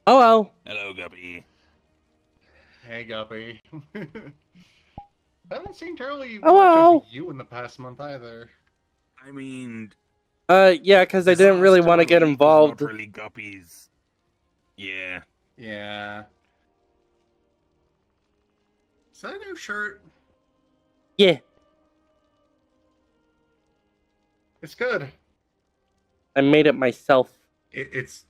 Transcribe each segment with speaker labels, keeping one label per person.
Speaker 1: Oh well.
Speaker 2: Hello, Guppy.
Speaker 3: Hey, Guppy. I haven't seen terribly
Speaker 1: Oh
Speaker 3: much of
Speaker 1: well.
Speaker 3: you in the past month either.
Speaker 2: I mean,
Speaker 1: Yeah, because I didn't really want to get involved.
Speaker 2: Not really Guppy's. Yeah.
Speaker 3: Yeah. Is that a new shirt?
Speaker 1: Yeah,
Speaker 3: It's good.
Speaker 1: I made it myself.
Speaker 3: It's.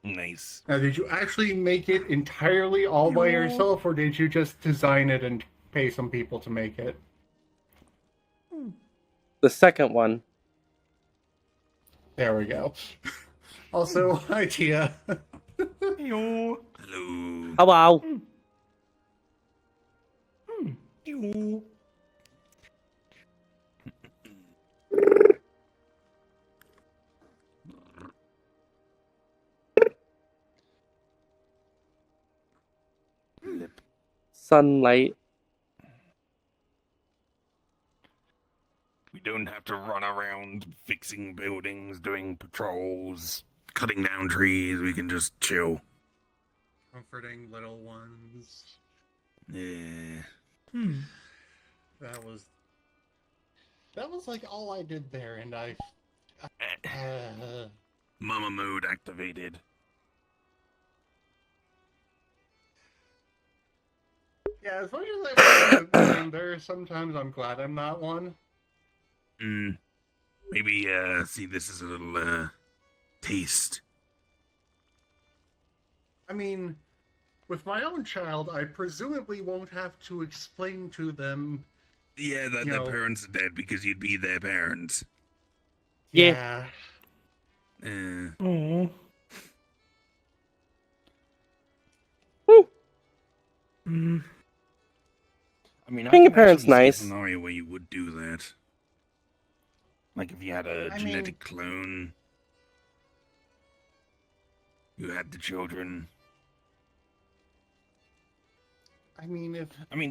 Speaker 2: Nice.
Speaker 3: Now, did you actually make it entirely all by yourself, or did you just design it and pay some people to make it?
Speaker 1: The second one.
Speaker 3: There we go. Also, hi, Tia.
Speaker 2: Hello.
Speaker 1: Oh wow.
Speaker 2: Hello. Lip.
Speaker 1: Sunlight.
Speaker 2: We don't have to run around fixing buildings, doing patrols, cutting down trees. We can just chill.
Speaker 3: Comforting little ones.
Speaker 2: Yeah.
Speaker 3: That was like all I did there, and
Speaker 2: Mama mode activated.
Speaker 3: yeah, as much as I want to be in there, sometimes I'm glad I'm not one.
Speaker 2: Maybe, see this as a little, taste.
Speaker 3: I mean, with my own child, I presumably won't have to explain to them.
Speaker 2: Yeah, that their parents are dead because you'd be their parents.
Speaker 1: Yeah.
Speaker 2: Oh. I mean,
Speaker 1: Being
Speaker 2: I
Speaker 1: a
Speaker 2: can
Speaker 1: parent's
Speaker 2: actually see
Speaker 1: nice.
Speaker 2: a scenario where you would do that. Like if you had a genetic clone, you had the children.
Speaker 3: I mean,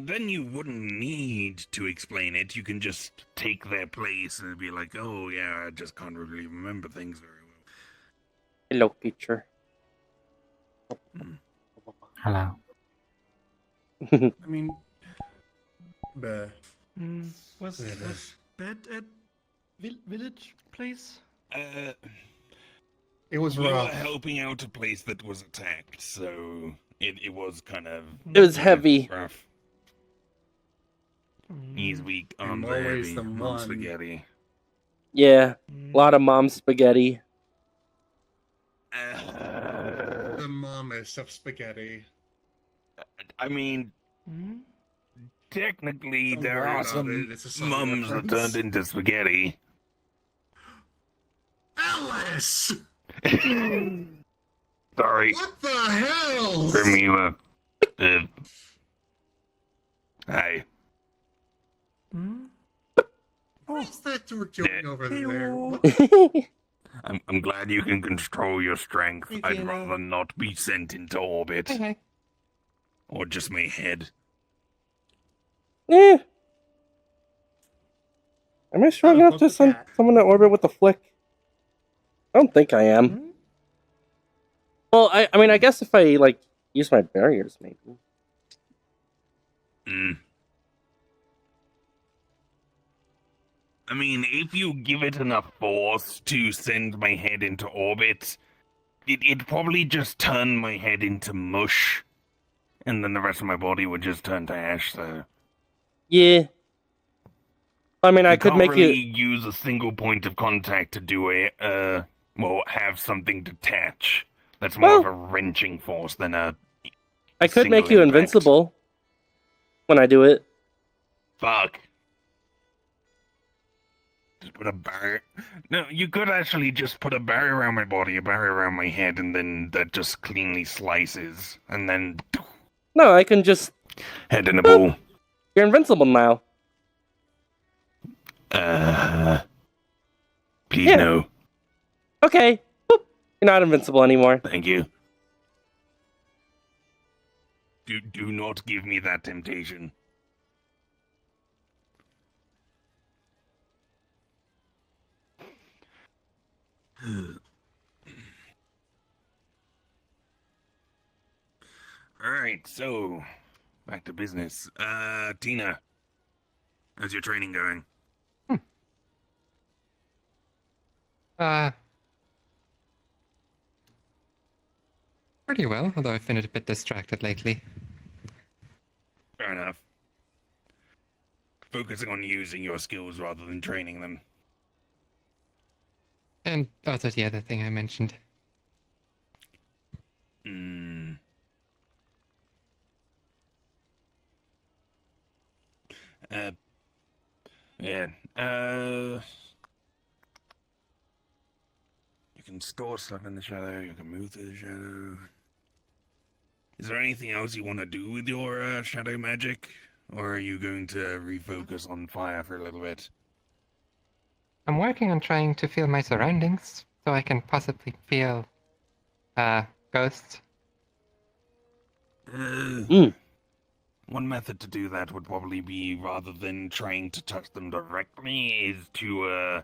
Speaker 2: then you wouldn't need to explain it. You can just take their place and be like, oh yeah, I just can't really remember things very well.
Speaker 1: Hello, teacher.
Speaker 4: Hello.
Speaker 3: I mean,
Speaker 5: Was bad at village place?
Speaker 3: it was
Speaker 2: We were
Speaker 3: rough.
Speaker 2: helping out a place that was attacked, so it was kind of...
Speaker 1: It was heavy.
Speaker 2: Rough. He's weak
Speaker 3: I'm
Speaker 2: on the
Speaker 3: always
Speaker 2: heavy
Speaker 3: the
Speaker 2: mom
Speaker 3: one.
Speaker 2: spaghetti.
Speaker 1: Yeah, a lot of mom spaghetti.
Speaker 3: The mommest of spaghetti.
Speaker 2: I mean, technically
Speaker 3: Don't
Speaker 2: there
Speaker 3: worry
Speaker 2: are
Speaker 3: about
Speaker 2: some
Speaker 3: it, it's a song
Speaker 2: mums that
Speaker 3: reference.
Speaker 2: turned into spaghetti.
Speaker 3: Alice!
Speaker 2: Sorry.
Speaker 3: What the hell?
Speaker 2: Bermuda. Hi.
Speaker 3: What's that you're doing over there? What?
Speaker 2: I'm glad you can control your strength.
Speaker 5: Hey,
Speaker 2: I'd
Speaker 5: Tina.
Speaker 2: rather not be sent into orbit.
Speaker 5: Okay.
Speaker 2: Or just my head.
Speaker 1: Eh. Am I strong enough to
Speaker 3: the
Speaker 1: send
Speaker 3: cat.
Speaker 1: someone to orbit with a flick? I don't think I am. Well, I mean, I guess if I, like, use my barriers, maybe.
Speaker 2: I mean, if you give it enough force to send my head into orbit, it'd probably just turn my head into mush. And then the rest of my body would just turn to ash, so...
Speaker 1: Yeah. I mean, I could
Speaker 2: can't
Speaker 1: make
Speaker 2: really
Speaker 1: you...
Speaker 2: use a single point of contact to do have something detach. That's more of a wrenching force than a
Speaker 1: I could
Speaker 2: single
Speaker 1: make you
Speaker 2: impact.
Speaker 1: invincible when I do it.
Speaker 2: Fuck. Just put a barrier... No, you could actually just put a barrier around my body, a barrier around my head, and then that just cleanly slices. And then...
Speaker 1: No, I can just...
Speaker 2: Head in a ball.
Speaker 1: You're invincible now.
Speaker 2: Please no.
Speaker 1: Okay. Boop. You're not invincible anymore.
Speaker 2: Thank you. Do not give me that temptation. Alright, so back to business. Tina, how's your training going?
Speaker 4: Uh, Pretty well, although I've been a bit distracted lately.
Speaker 2: Fair enough. Focusing on using your skills rather than training them.
Speaker 4: And also the other thing I mentioned.
Speaker 2: Hmm. Yeah. You can store stuff in the shadow, you can move through the shadow. Is there anything else you want to do with your shadow magic? Or are you going to refocus on fire for a little bit?
Speaker 4: I'm working on trying to feel my surroundings, so I can possibly feel, ghosts.
Speaker 1: Mm.
Speaker 2: One method to do that would probably be, rather than trying to touch them directly, is to,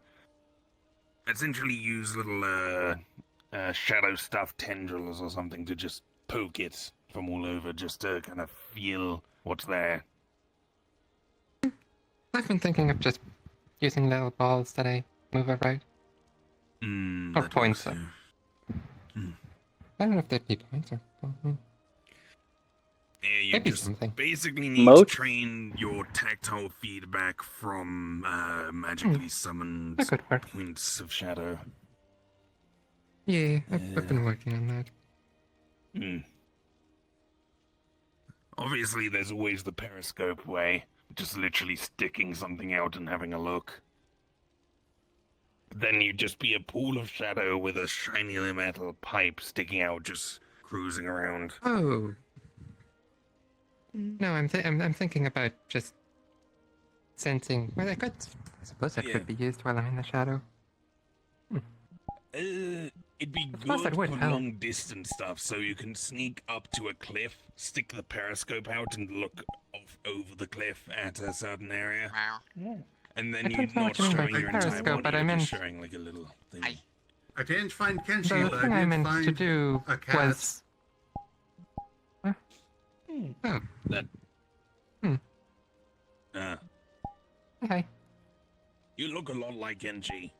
Speaker 2: essentially use little, shadow stuffed tendrils or something to just poke it from all over, just to kind of feel what's there.
Speaker 4: I've been thinking of just using little balls that I move around. Or
Speaker 2: That
Speaker 4: points.
Speaker 2: works, yeah.
Speaker 4: I don't know if they'd be points or...
Speaker 2: Yeah, you
Speaker 4: Maybe
Speaker 2: just
Speaker 4: something.
Speaker 2: basically need
Speaker 1: Moat?
Speaker 2: to train your tactile feedback from magically summoned
Speaker 4: That could work.
Speaker 2: points of shadow.
Speaker 4: Yeah, I've been working on that.
Speaker 2: Hmm. Obviously, there's always the periscope way, just literally sticking something out and having a look. Then you'd just be a pool of shadow with a shiny metal pipe sticking out, just cruising around.
Speaker 4: Oh. No, I'm thinking about just sensing. Well, I suppose that
Speaker 2: Yeah.
Speaker 4: could be used while I'm in the shadow.
Speaker 2: It'd be
Speaker 4: suppose
Speaker 2: good
Speaker 4: that would
Speaker 2: for
Speaker 4: help.
Speaker 2: long distance stuff, so you can sneak up to a cliff, stick the periscope out, and look off over the cliff at a certain area. And then
Speaker 4: I don't
Speaker 2: you're
Speaker 4: know
Speaker 2: not
Speaker 4: what you mean by
Speaker 2: showing your entire
Speaker 3: periscope,
Speaker 2: body,
Speaker 4: but I
Speaker 2: you're
Speaker 4: meant-
Speaker 2: just showing like a little thing.
Speaker 3: I didn't find Kenshi,
Speaker 4: The
Speaker 3: but
Speaker 4: thing
Speaker 3: I
Speaker 4: I
Speaker 3: did
Speaker 4: meant
Speaker 3: find
Speaker 4: to do
Speaker 3: a cat.
Speaker 4: was... Huh? Oh,
Speaker 2: That.
Speaker 4: Hmm.
Speaker 2: Uh,
Speaker 4: okay.
Speaker 2: you look a lot like Genji.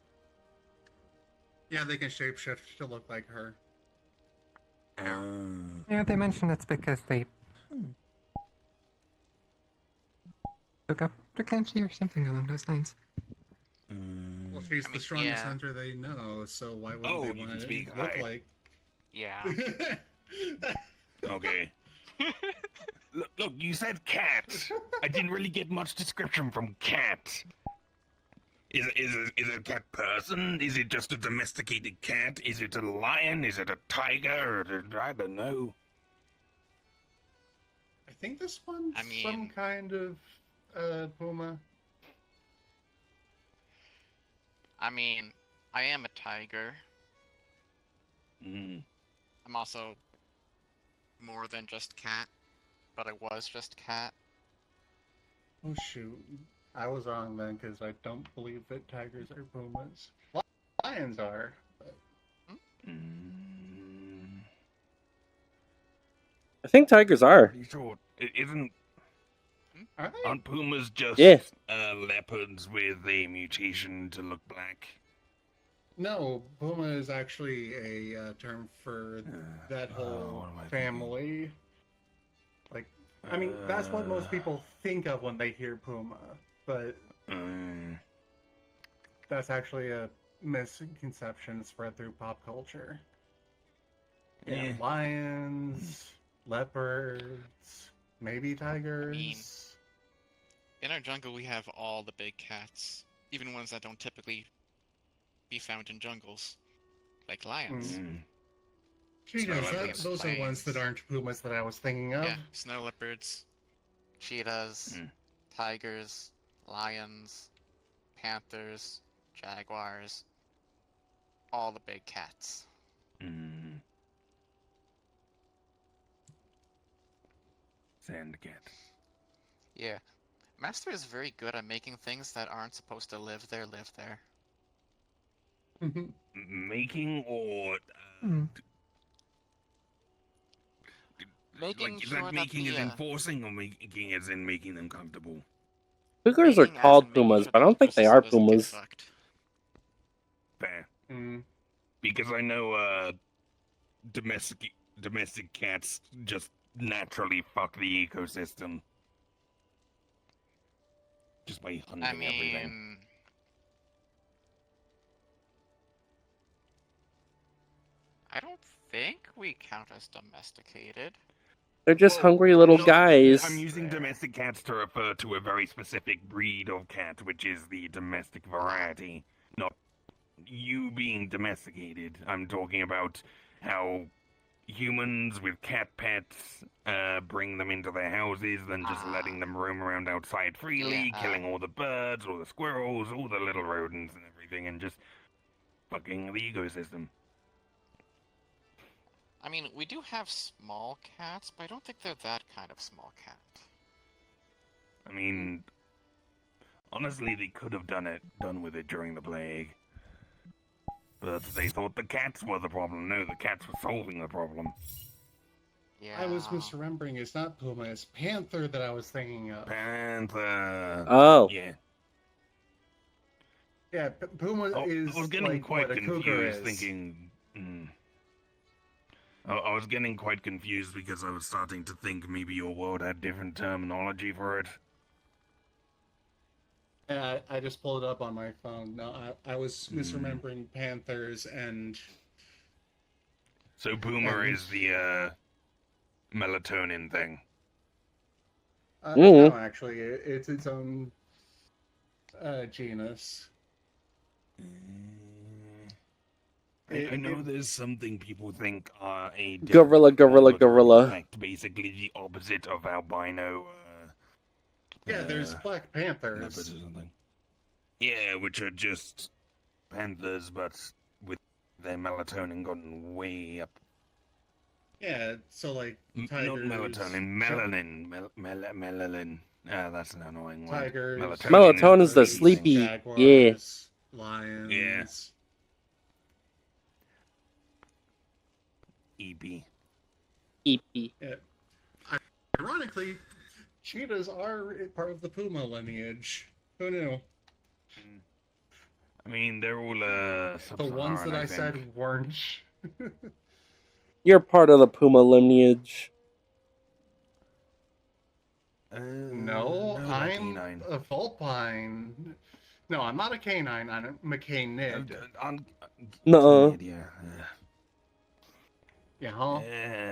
Speaker 3: Yeah, they can shapeshift to look like her.
Speaker 4: Yeah, they mentioned it's because they... Look up to Kenshi or something along those lines.
Speaker 3: Well, she's
Speaker 6: I
Speaker 3: the
Speaker 6: mean,
Speaker 3: strongest
Speaker 6: yeah.
Speaker 3: hunter they know, so why wouldn't
Speaker 2: Oh,
Speaker 3: they
Speaker 2: you
Speaker 3: want
Speaker 2: can
Speaker 3: to
Speaker 2: speak
Speaker 3: look
Speaker 2: high.
Speaker 3: like?
Speaker 6: Yeah.
Speaker 2: Okay. Look, you said cat. I didn't really get much description from cat. Is it a cat person? Is it just a domesticated cat? Is it a lion? Is it a tiger? I don't know.
Speaker 3: I think this one's
Speaker 6: I mean-
Speaker 3: some kind of puma.
Speaker 6: I mean, I am a tiger.
Speaker 2: Mm.
Speaker 6: I'm also more than just cat, but I was just cat.
Speaker 3: Oh shoot, I was wrong then because I don't believe that tigers are pumas. Lions are. But...
Speaker 2: Mm.
Speaker 1: I think tigers are.
Speaker 2: Pretty sure it isn't.
Speaker 3: Are they?
Speaker 2: Aren't pumas just
Speaker 1: Yeah.
Speaker 2: leopards with a mutation to look black?
Speaker 3: No, puma is actually a term for that whole
Speaker 2: what am I
Speaker 3: family. Like, I mean, that's what most people think of when they hear puma, but that's actually a misconception spread through pop culture. Yeah,
Speaker 2: Yeah.
Speaker 3: lions, leopards, maybe tigers.
Speaker 6: In our jungle, we have all the big cats, even ones that don't typically be found in jungles, like lions.
Speaker 2: Mm.
Speaker 3: Cheetahs,
Speaker 6: Snow leopards,
Speaker 3: those are ones that
Speaker 6: lions.
Speaker 3: aren't pumas that I was thinking of.
Speaker 6: Yeah, snow leopards, cheetahs, tigers, lions, panthers, jaguars, all the big cats.
Speaker 2: Mm. Sand cat.
Speaker 6: Yeah. Master is very good at making things that aren't supposed to live there.
Speaker 2: Making or
Speaker 4: Hmm.
Speaker 6: Making
Speaker 2: Like, is
Speaker 6: sure
Speaker 2: that making
Speaker 6: that
Speaker 2: it
Speaker 6: the,
Speaker 2: enforcing or making it in making them comfortable?
Speaker 1: Cougars are
Speaker 6: making as
Speaker 1: called
Speaker 6: in making
Speaker 1: pumas,
Speaker 6: sure
Speaker 1: but I
Speaker 6: that
Speaker 1: don't
Speaker 6: the
Speaker 1: think they are
Speaker 6: ecosystem doesn't get
Speaker 1: pumas.
Speaker 6: fucked.
Speaker 2: Fair.
Speaker 3: Mm.
Speaker 2: Because I know domestic cats just naturally fuck the ecosystem. Just by hunting
Speaker 6: I
Speaker 2: everything.
Speaker 6: mean, I don't think we count as domesticated.
Speaker 1: They're just
Speaker 2: Well,
Speaker 1: hungry little
Speaker 2: no,
Speaker 1: guys.
Speaker 2: I'm using domestic cats to refer to a very specific breed of cat, which is the domestic variety. Not you being domesticated. I'm talking about how humans with cat pets bring them into their houses, then just letting them roam around outside freely,
Speaker 6: Yeah.
Speaker 2: killing all the birds, all the squirrels, all the little rodents and everything, and just fucking the ecosystem.
Speaker 6: I mean, we do have small cats, but I don't think they're that kind of small cat.
Speaker 2: I mean, honestly, they could have done with it during the plague. But they thought the cats were the problem. No, the cats were solving the problem.
Speaker 6: Yeah.
Speaker 3: I was misremembering. It's not puma. It's panther that I was thinking of.
Speaker 2: Panther.
Speaker 1: Oh.
Speaker 2: Yeah.
Speaker 3: Yeah, puma is
Speaker 2: I was getting
Speaker 3: like
Speaker 2: quite
Speaker 3: what a cougar
Speaker 2: confused,
Speaker 3: is.
Speaker 2: thinking. I was getting quite confused because I was starting to think maybe your world had different terminology for it.
Speaker 3: And I just pulled it up on my phone. No, I was misremembering panthers and.
Speaker 2: So boomer
Speaker 3: And-
Speaker 2: is the melatonin thing.
Speaker 3: No, actually, it's its own genus.
Speaker 2: I know there's something people think are a
Speaker 1: Gorilla, gorilla,
Speaker 2: but are in
Speaker 1: gorilla.
Speaker 2: fact basically the opposite of albino.
Speaker 3: Yeah, there's black
Speaker 2: leopards
Speaker 3: panthers.
Speaker 2: or something. Yeah, which are just panthers, but with their melatonin gone way up.
Speaker 3: Yeah, so like
Speaker 2: Not
Speaker 3: tigers.
Speaker 2: melatonin, melanin. Melanin. That's an annoying word.
Speaker 3: Tigers.
Speaker 1: Melatonin's the
Speaker 3: Jaguars,
Speaker 1: sleepy.
Speaker 3: Jaguars, lions.
Speaker 2: EP.
Speaker 1: EP.
Speaker 3: Ironically, cheetahs are part of the puma lineage. Who knew?
Speaker 2: I mean, they're all
Speaker 3: The ones that I said weren't.
Speaker 1: You're part of the puma lineage.
Speaker 3: No, I'm
Speaker 2: canine.
Speaker 3: a vulpine. No, I'm not a canine. I'm a canid.
Speaker 1: Nuh-uh.
Speaker 2: Yeah.
Speaker 3: Yeah, huh?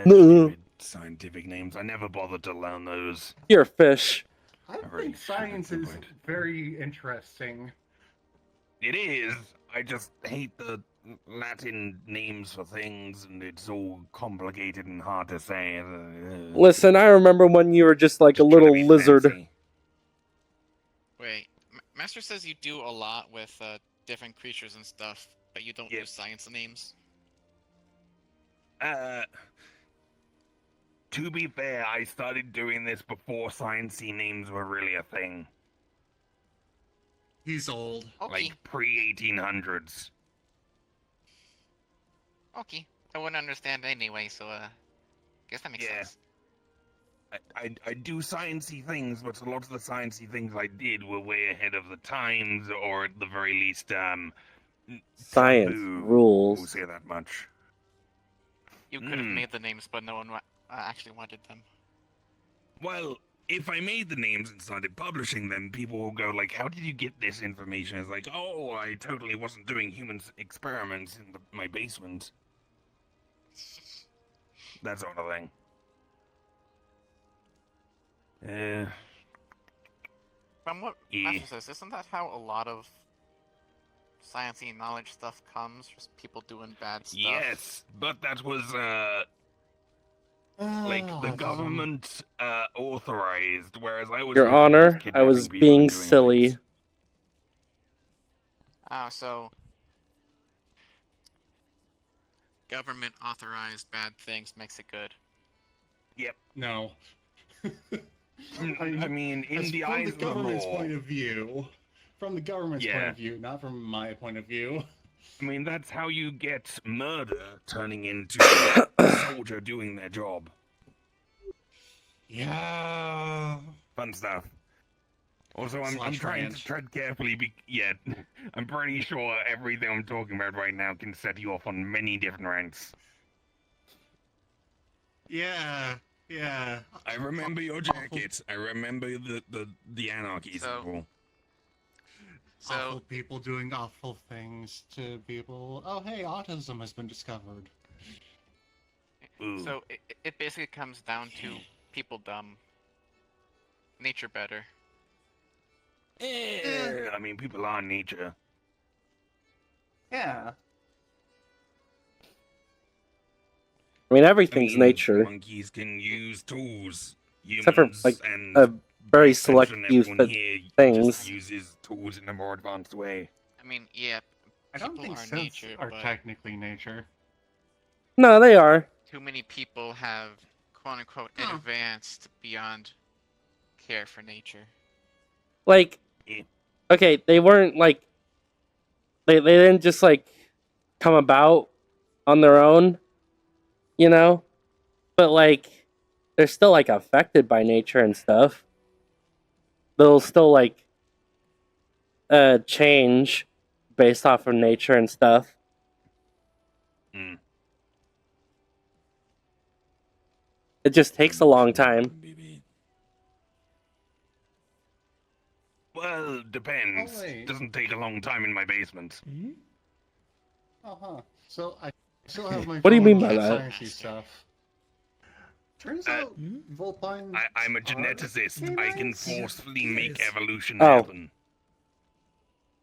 Speaker 2: Stupid scientific names. I never bothered to learn those.
Speaker 1: You're a fish.
Speaker 3: I
Speaker 2: Already
Speaker 3: think science
Speaker 2: should've
Speaker 3: is
Speaker 2: put.
Speaker 3: very interesting.
Speaker 2: It is. I just hate the Latin names for things, and it's all complicated and hard to say.
Speaker 1: Listen, I remember when you were just like
Speaker 2: Just
Speaker 1: a
Speaker 2: trying to
Speaker 1: little
Speaker 2: be
Speaker 1: lizard.
Speaker 2: fancy.
Speaker 6: Wait, Master says you do a lot with different creatures and stuff, but you don't
Speaker 2: Yep.
Speaker 6: use science names.
Speaker 2: To be fair, I started doing this before sciencey names were really a thing.
Speaker 3: He's old.
Speaker 6: Okay,
Speaker 2: Like pre-1800s.
Speaker 6: okay. I wouldn't understand anyway, so guess that makes
Speaker 2: Yeah.
Speaker 6: sense.
Speaker 2: I do sciencey things, but a lot of the sciencey things I did were way ahead of the times, or at the very least,
Speaker 1: Science
Speaker 2: taboo.
Speaker 1: rules.
Speaker 2: We'll say that much.
Speaker 6: You could have made the names, but no one actually wanted them.
Speaker 2: Well, if I made the names and started publishing them, people will go like, "How did you get this information?" It's like, "Oh, I totally wasn't doing human experiments in my basement." That sort of thing.
Speaker 6: From what
Speaker 2: Yeah.
Speaker 6: Master says, isn't that how a lot of sciencey knowledge stuff comes? Just people doing bad stuff.
Speaker 2: Yes, but that was like the government authorized, whereas I was.
Speaker 1: Your Honor, I
Speaker 2: kidnapping
Speaker 1: was
Speaker 2: people
Speaker 1: being
Speaker 2: and doing
Speaker 1: silly.
Speaker 2: things.
Speaker 6: So government authorized bad things makes it good.
Speaker 2: Yep.
Speaker 3: No.
Speaker 2: I mean, in the
Speaker 3: from
Speaker 2: eyes
Speaker 3: the
Speaker 2: of the
Speaker 3: government's
Speaker 2: law.
Speaker 3: point of view. From the government's point
Speaker 2: Yeah.
Speaker 3: of view, not from my point of view.
Speaker 2: I mean, that's how you get murder turning into a soldier doing their job.
Speaker 3: Yeah.
Speaker 2: Fun stuff. Also, I'm
Speaker 3: Slash
Speaker 2: trying to
Speaker 3: ranch.
Speaker 2: tread carefully. I'm pretty sure everything I'm talking about right now can set you off on many different rants.
Speaker 3: Yeah. Yeah.
Speaker 2: I remember your jacket. I remember the anarchy
Speaker 6: So-
Speaker 2: symbol.
Speaker 6: So
Speaker 3: Awful people doing awful things to people. Oh, hey, autism has been discovered.
Speaker 2: Ooh.
Speaker 6: so it basically comes down to people dumb, nature better.
Speaker 2: I mean, people are nature.
Speaker 3: Yeah.
Speaker 1: I mean, everything's nature,
Speaker 2: Monkeys can use tools.
Speaker 1: except for
Speaker 2: Humans
Speaker 1: like
Speaker 2: and
Speaker 1: a very
Speaker 2: I
Speaker 1: select
Speaker 2: imagine
Speaker 1: few
Speaker 2: everyone here
Speaker 1: things.
Speaker 2: just uses tools in a more advanced way.
Speaker 6: I mean, yeah,
Speaker 3: I don't
Speaker 6: people
Speaker 3: think
Speaker 6: are
Speaker 3: synths
Speaker 6: nature,
Speaker 3: are
Speaker 6: but
Speaker 3: technically nature.
Speaker 1: No, they are.
Speaker 6: too many people have quote unquote
Speaker 3: Huh.
Speaker 6: advanced beyond care for nature.
Speaker 1: Like,
Speaker 2: Yeah.
Speaker 1: okay, they weren't like they didn't just like come about on their own, you know? But like they're still like affected by nature and stuff. They'll still like change based off of nature and stuff.
Speaker 2: Mm.
Speaker 1: It just takes a long time.
Speaker 2: Well, depends.
Speaker 3: Oh, wait.
Speaker 2: Doesn't take a long time in my basement.
Speaker 3: Uh-huh. So I still have my
Speaker 1: What do you
Speaker 3: phone
Speaker 1: mean
Speaker 3: with
Speaker 1: by
Speaker 3: the
Speaker 1: that?
Speaker 3: sciencey stuff. Turns
Speaker 2: Uh,
Speaker 3: out Vulpines
Speaker 2: I'm a
Speaker 3: are
Speaker 2: geneticist. I can
Speaker 3: humans.
Speaker 2: forcefully make
Speaker 5: Yes.
Speaker 2: evolution
Speaker 1: Oh.
Speaker 2: happen.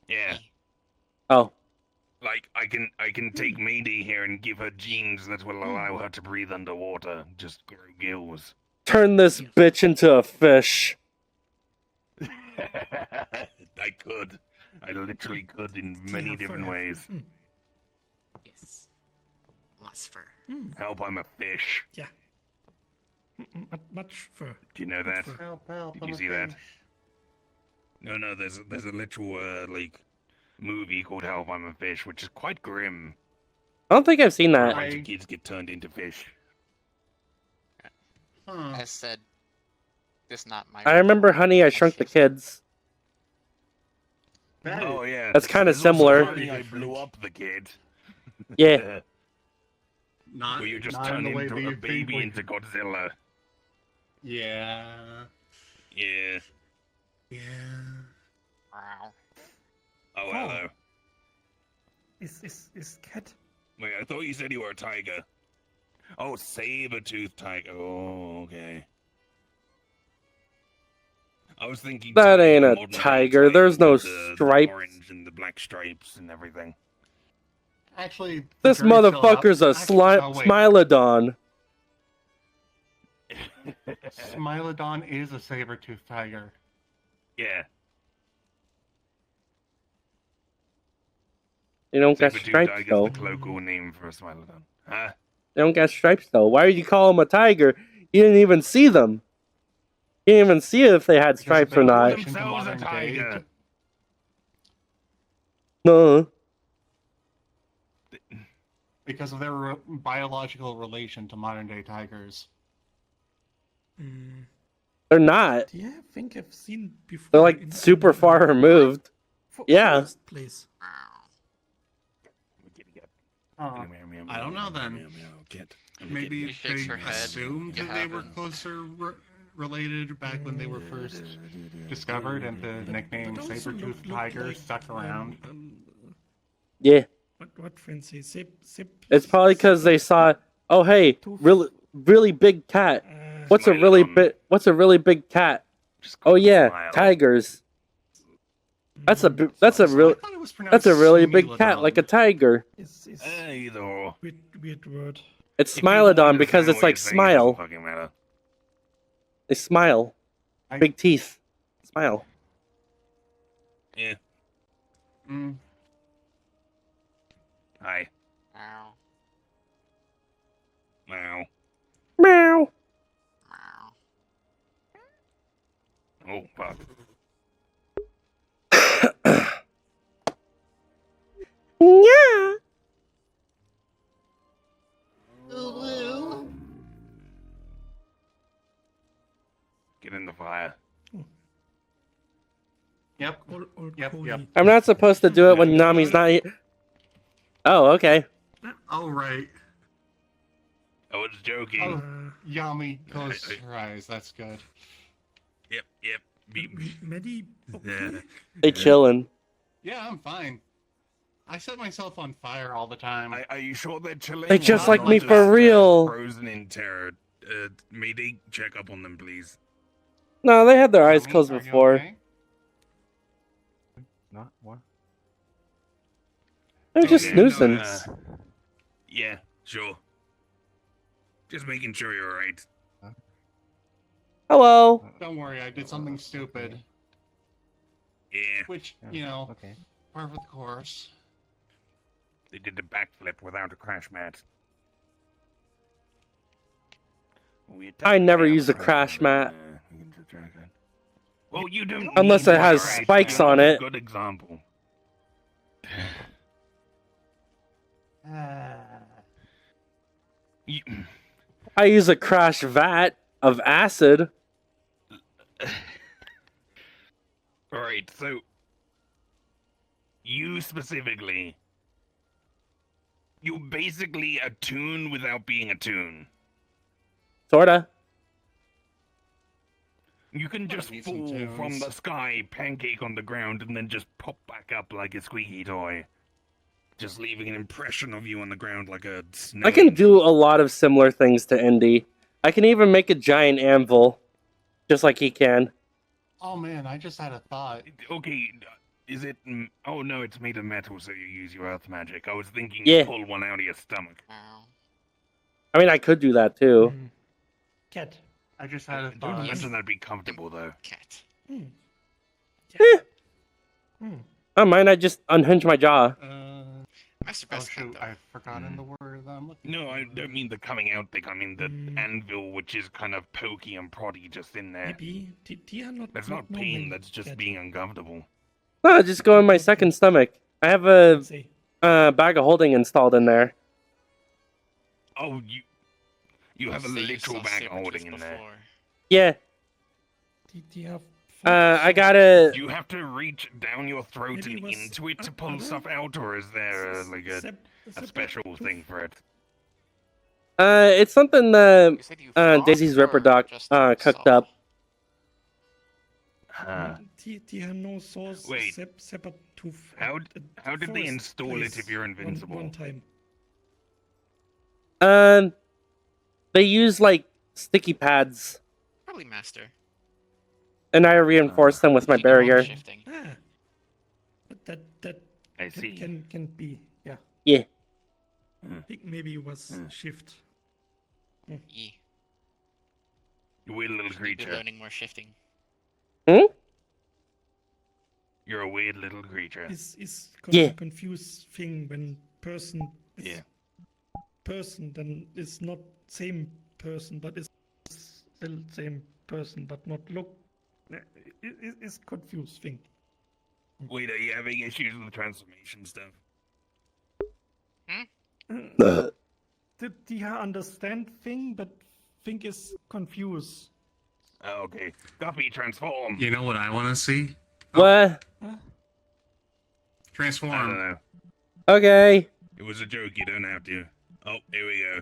Speaker 2: Yeah.
Speaker 1: Oh,
Speaker 2: Like I can take Mayday here and give her genes that will allow her to breathe underwater, just grow gills.
Speaker 1: turn this bitch into a fish.
Speaker 2: I could. I literally could in many
Speaker 5: Yeah,
Speaker 2: different
Speaker 5: fur.
Speaker 2: ways.
Speaker 6: Yes. Lots fur.
Speaker 2: Help, I'm a fish.
Speaker 5: Yeah. Much fur.
Speaker 2: Do you know that?
Speaker 5: fur.
Speaker 3: Help, help,
Speaker 2: Did
Speaker 3: I'm
Speaker 2: you
Speaker 3: a
Speaker 2: see that?
Speaker 3: fish.
Speaker 2: No, there's a literal like movie called Help, I'm a Fish, which is quite grim.
Speaker 1: I don't think I've seen
Speaker 2: Where a
Speaker 1: that.
Speaker 2: bunch of kids get turned into fish.
Speaker 3: Huh.
Speaker 6: As said, this not my.
Speaker 1: I remember
Speaker 6: report.
Speaker 1: Honey, I Shrunk the
Speaker 6: just-
Speaker 1: Kids.
Speaker 3: That
Speaker 2: Oh
Speaker 3: is-
Speaker 2: yeah,
Speaker 1: That's kinda
Speaker 2: there's also
Speaker 1: similar.
Speaker 2: Honey, I Blew Up the Kid.
Speaker 1: Yeah.
Speaker 3: not,
Speaker 2: Where you just
Speaker 3: not
Speaker 2: turn
Speaker 3: in the way
Speaker 2: into
Speaker 3: that
Speaker 2: a
Speaker 3: you think
Speaker 2: baby
Speaker 3: we-
Speaker 2: into Godzilla.
Speaker 3: Yeah.
Speaker 2: Yeah.
Speaker 3: Yeah.
Speaker 6: Wow.
Speaker 2: Oh, hello.
Speaker 5: Is cat?
Speaker 2: Wait, I thought you said you were a tiger. Oh, saber-toothed tiger. Oh, okay. I was thinking
Speaker 1: That
Speaker 2: tiger,
Speaker 1: ain't a
Speaker 2: modern-day
Speaker 1: tiger. There's no
Speaker 2: with the
Speaker 1: stripes.
Speaker 2: orange and the black stripes and everything.
Speaker 3: Actually,
Speaker 1: This
Speaker 3: very chill out.
Speaker 1: motherfucker's a
Speaker 3: Oh, wait.
Speaker 1: Smilodon.
Speaker 3: Smilodon is a saber-toothed tiger.
Speaker 2: Yeah.
Speaker 1: They don't get
Speaker 2: Saber-toothed
Speaker 1: stripes
Speaker 2: tiger's
Speaker 1: though.
Speaker 2: the colloquial name for a smilodon. Huh?
Speaker 1: They don't get stripes though. Why would you call them a tiger? You didn't even see them. You didn't even see if they had
Speaker 3: Because
Speaker 1: stripes
Speaker 3: they
Speaker 1: or not.
Speaker 3: evolution to
Speaker 2: Themselves a
Speaker 3: modern day
Speaker 2: tiger.
Speaker 3: to-
Speaker 1: No.
Speaker 3: because of their biological relation to modern day tigers.
Speaker 1: They're not.
Speaker 5: Yeah, I think I've seen before.
Speaker 1: They're like super far removed. Yeah.
Speaker 5: Forest place.
Speaker 6: Wow.
Speaker 3: I don't know then. Maybe
Speaker 6: She shakes
Speaker 3: they
Speaker 6: her head.
Speaker 3: assumed
Speaker 6: You
Speaker 3: that they were
Speaker 6: haven't.
Speaker 3: closer related back when they were first discovered, and the nickname
Speaker 5: But also
Speaker 3: saber-toothed
Speaker 5: look
Speaker 3: tiger
Speaker 5: like,
Speaker 3: stuck around.
Speaker 1: Yeah.
Speaker 5: What fancy zip?
Speaker 1: It's probably because they saw, oh hey, really big cat. What's a really big cat? Oh yeah, tigers. That's a
Speaker 3: I thought it was pronounced
Speaker 1: really big
Speaker 3: Smilodon.
Speaker 1: cat, like a tiger.
Speaker 5: Is
Speaker 2: Either.
Speaker 5: weird word.
Speaker 1: It's
Speaker 2: If you don't
Speaker 1: Smilodon because
Speaker 2: understand
Speaker 1: it's
Speaker 2: what
Speaker 1: like
Speaker 2: you're saying, it
Speaker 1: smile.
Speaker 2: doesn't fucking matter.
Speaker 1: They smile.
Speaker 3: I-
Speaker 1: Big teeth. Smile.
Speaker 2: Yeah.
Speaker 3: Mm,
Speaker 2: Hi.
Speaker 6: Wow.
Speaker 2: Wow.
Speaker 1: Meow.
Speaker 6: Wow.
Speaker 2: Oh, fuck.
Speaker 1: Yeah.
Speaker 3: Yep.
Speaker 5: Or
Speaker 3: Yep,
Speaker 5: Cody.
Speaker 3: yep.
Speaker 1: I'm not supposed to do it when Nami's not here. Oh, okay.
Speaker 3: Oh, right.
Speaker 2: I was joking.
Speaker 3: Oh, Yami closes her eyes. That's good.
Speaker 2: Yep.
Speaker 5: Maddie, okay.
Speaker 1: They chillin'.
Speaker 3: Yeah, I'm fine. I set myself on fire all the time.
Speaker 2: Are you sure they're chilling?
Speaker 1: They just
Speaker 3: like me
Speaker 1: for real.
Speaker 2: Frozen in terror. Mayday, check up on them, please.
Speaker 1: No, they had their eyes
Speaker 3: Yami,
Speaker 1: closed
Speaker 3: are you
Speaker 1: before.
Speaker 3: okay?
Speaker 7: Not what?
Speaker 1: They're just
Speaker 2: Okay, no,
Speaker 1: snoozing.
Speaker 2: Yeah, sure. Just making sure you're alright.
Speaker 1: Hello.
Speaker 3: Don't worry, I did something stupid.
Speaker 2: Yeah,
Speaker 3: Which, you know,
Speaker 7: Okay.
Speaker 3: par for the course.
Speaker 2: they did the backflip without a crash mat.
Speaker 1: I never use a crash mat.
Speaker 2: Well, you don't
Speaker 1: Unless
Speaker 2: need
Speaker 1: it has
Speaker 2: one, right?
Speaker 1: spikes
Speaker 2: You're
Speaker 1: on
Speaker 2: not a
Speaker 1: it.
Speaker 2: Good example. You,
Speaker 1: I use a crash vat of acid.
Speaker 2: Alright, so you specifically, you basically a tune without being a tune.
Speaker 1: Sorta.
Speaker 2: You can just
Speaker 3: Need some
Speaker 2: fall from
Speaker 3: tunes.
Speaker 2: the sky, pancake on the ground, and then just pop back up like a squeaky toy. Just leaving an impression of you on the ground like a snow
Speaker 1: I can
Speaker 2: angel.
Speaker 1: do a lot of similar things to Indy. I can even make a giant anvil. Just like he can.
Speaker 3: Oh man, I just had a thought.
Speaker 2: Okay, is it... Oh no, it's made of metal, so you use your earth magic. I was thinking
Speaker 1: Yeah.
Speaker 2: you pull one out of your stomach.
Speaker 6: Ow.
Speaker 1: I mean, I could do that too.
Speaker 5: Cat.
Speaker 3: I just had a
Speaker 2: Don't
Speaker 3: thought.
Speaker 2: imagine that'd be comfortable, though.
Speaker 6: Cat.
Speaker 5: Hmm.
Speaker 1: Eh.
Speaker 5: Hmm.
Speaker 1: I mind I just unhinge my jaw.
Speaker 6: Master
Speaker 3: Oh
Speaker 6: Best cat,
Speaker 3: shoot,
Speaker 6: though.
Speaker 3: I've forgotten the word that I'm looking
Speaker 2: No, I
Speaker 3: for.
Speaker 2: don't mean the coming out thing. I mean the
Speaker 5: Mm.
Speaker 2: anvil, which is kind of pokey and proddy just in there.
Speaker 5: Maybe. They are not.
Speaker 2: That's not pain,
Speaker 5: normally
Speaker 2: that's just
Speaker 5: cat.
Speaker 2: being uncomfortable.
Speaker 1: No, just go in my second stomach. I have a
Speaker 5: Say.
Speaker 1: bag of holding installed in there.
Speaker 2: Oh, you have a
Speaker 6: Say you
Speaker 2: literal
Speaker 6: saw
Speaker 2: bag of
Speaker 6: saber
Speaker 2: holding
Speaker 6: tooth
Speaker 2: in there.
Speaker 6: before.
Speaker 1: Yeah.
Speaker 5: They have.
Speaker 1: I gotta.
Speaker 2: Do you have to reach down your throat
Speaker 5: Maybe
Speaker 2: and
Speaker 5: it was
Speaker 2: into it to pull
Speaker 5: other-
Speaker 2: stuff out, or is there like a
Speaker 5: Sep-
Speaker 2: special thing for it?
Speaker 1: It's something that
Speaker 6: You said you fought
Speaker 1: Daisy's
Speaker 6: or
Speaker 1: Ripper Doc
Speaker 6: just
Speaker 1: cooked
Speaker 6: saw?
Speaker 1: up.
Speaker 2: Huh.
Speaker 5: They have no source.
Speaker 2: Wait.
Speaker 5: Separate tooth.
Speaker 2: How did they
Speaker 5: First
Speaker 2: install it
Speaker 5: place,
Speaker 2: if you're invincible?
Speaker 5: One time.
Speaker 1: They use like sticky pads,
Speaker 6: Probably Master.
Speaker 1: and I reinforce them with my
Speaker 6: She can hold
Speaker 1: barrier.
Speaker 6: shifting.
Speaker 5: Ah. But that
Speaker 2: I see.
Speaker 5: can be. Yeah.
Speaker 1: Yeah.
Speaker 5: I think maybe it was shift.
Speaker 6: Yee.
Speaker 2: You weird little
Speaker 6: Should be
Speaker 2: creature.
Speaker 6: learning more shifting.
Speaker 2: You're a weird little creature.
Speaker 5: Is
Speaker 1: Yeah.
Speaker 5: confused thing when person is
Speaker 2: Yeah.
Speaker 5: person then is not same person but is still same person but not look. Is confused thing.
Speaker 2: Wait, are you having issues with transformation stuff?
Speaker 5: Did he understand thing but think is confused?
Speaker 2: Oh, okay. Guppy, transform!
Speaker 3: You know what I want to see?
Speaker 1: What?
Speaker 2: I don't
Speaker 3: Transform.
Speaker 2: know.
Speaker 1: Okay.
Speaker 2: It was a joke, you don't have to. Oh, here we go.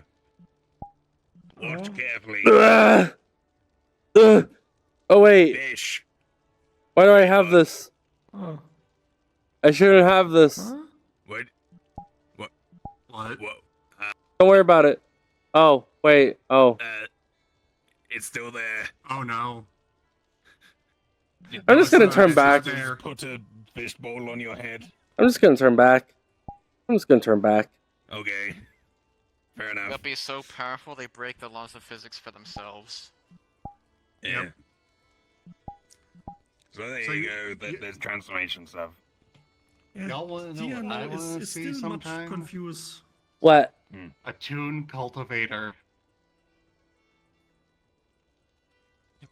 Speaker 2: Watch
Speaker 5: Oh.
Speaker 2: carefully.
Speaker 1: Ugh. Ugh. Oh wait,
Speaker 2: Fish.
Speaker 1: why do I have this?
Speaker 5: Oh.
Speaker 1: I shouldn't have this.
Speaker 5: Huh?
Speaker 2: What?
Speaker 3: What?
Speaker 2: Whoa.
Speaker 1: Don't worry about it. Oh wait. Oh,
Speaker 2: It's still there.
Speaker 3: Oh no.
Speaker 1: I'm just gonna
Speaker 3: it's
Speaker 1: turn
Speaker 3: not
Speaker 1: back.
Speaker 3: there.
Speaker 2: Put a fish bowl on your head.
Speaker 1: I'm just gonna turn back. I'm just gonna turn back.
Speaker 2: Okay. Fair enough.
Speaker 6: They'll be so powerful they break the laws of physics for themselves.
Speaker 2: Yeah.
Speaker 3: Yep.
Speaker 2: So there
Speaker 3: So
Speaker 2: you
Speaker 3: you-
Speaker 2: go. There's transformation stuff.
Speaker 5: Yeah.
Speaker 3: Y'all wanna know
Speaker 5: Tia
Speaker 3: what I
Speaker 5: now
Speaker 3: wanna
Speaker 5: is
Speaker 3: see
Speaker 5: still much
Speaker 3: sometime?
Speaker 5: confused.
Speaker 1: What?
Speaker 3: A tune cultivator.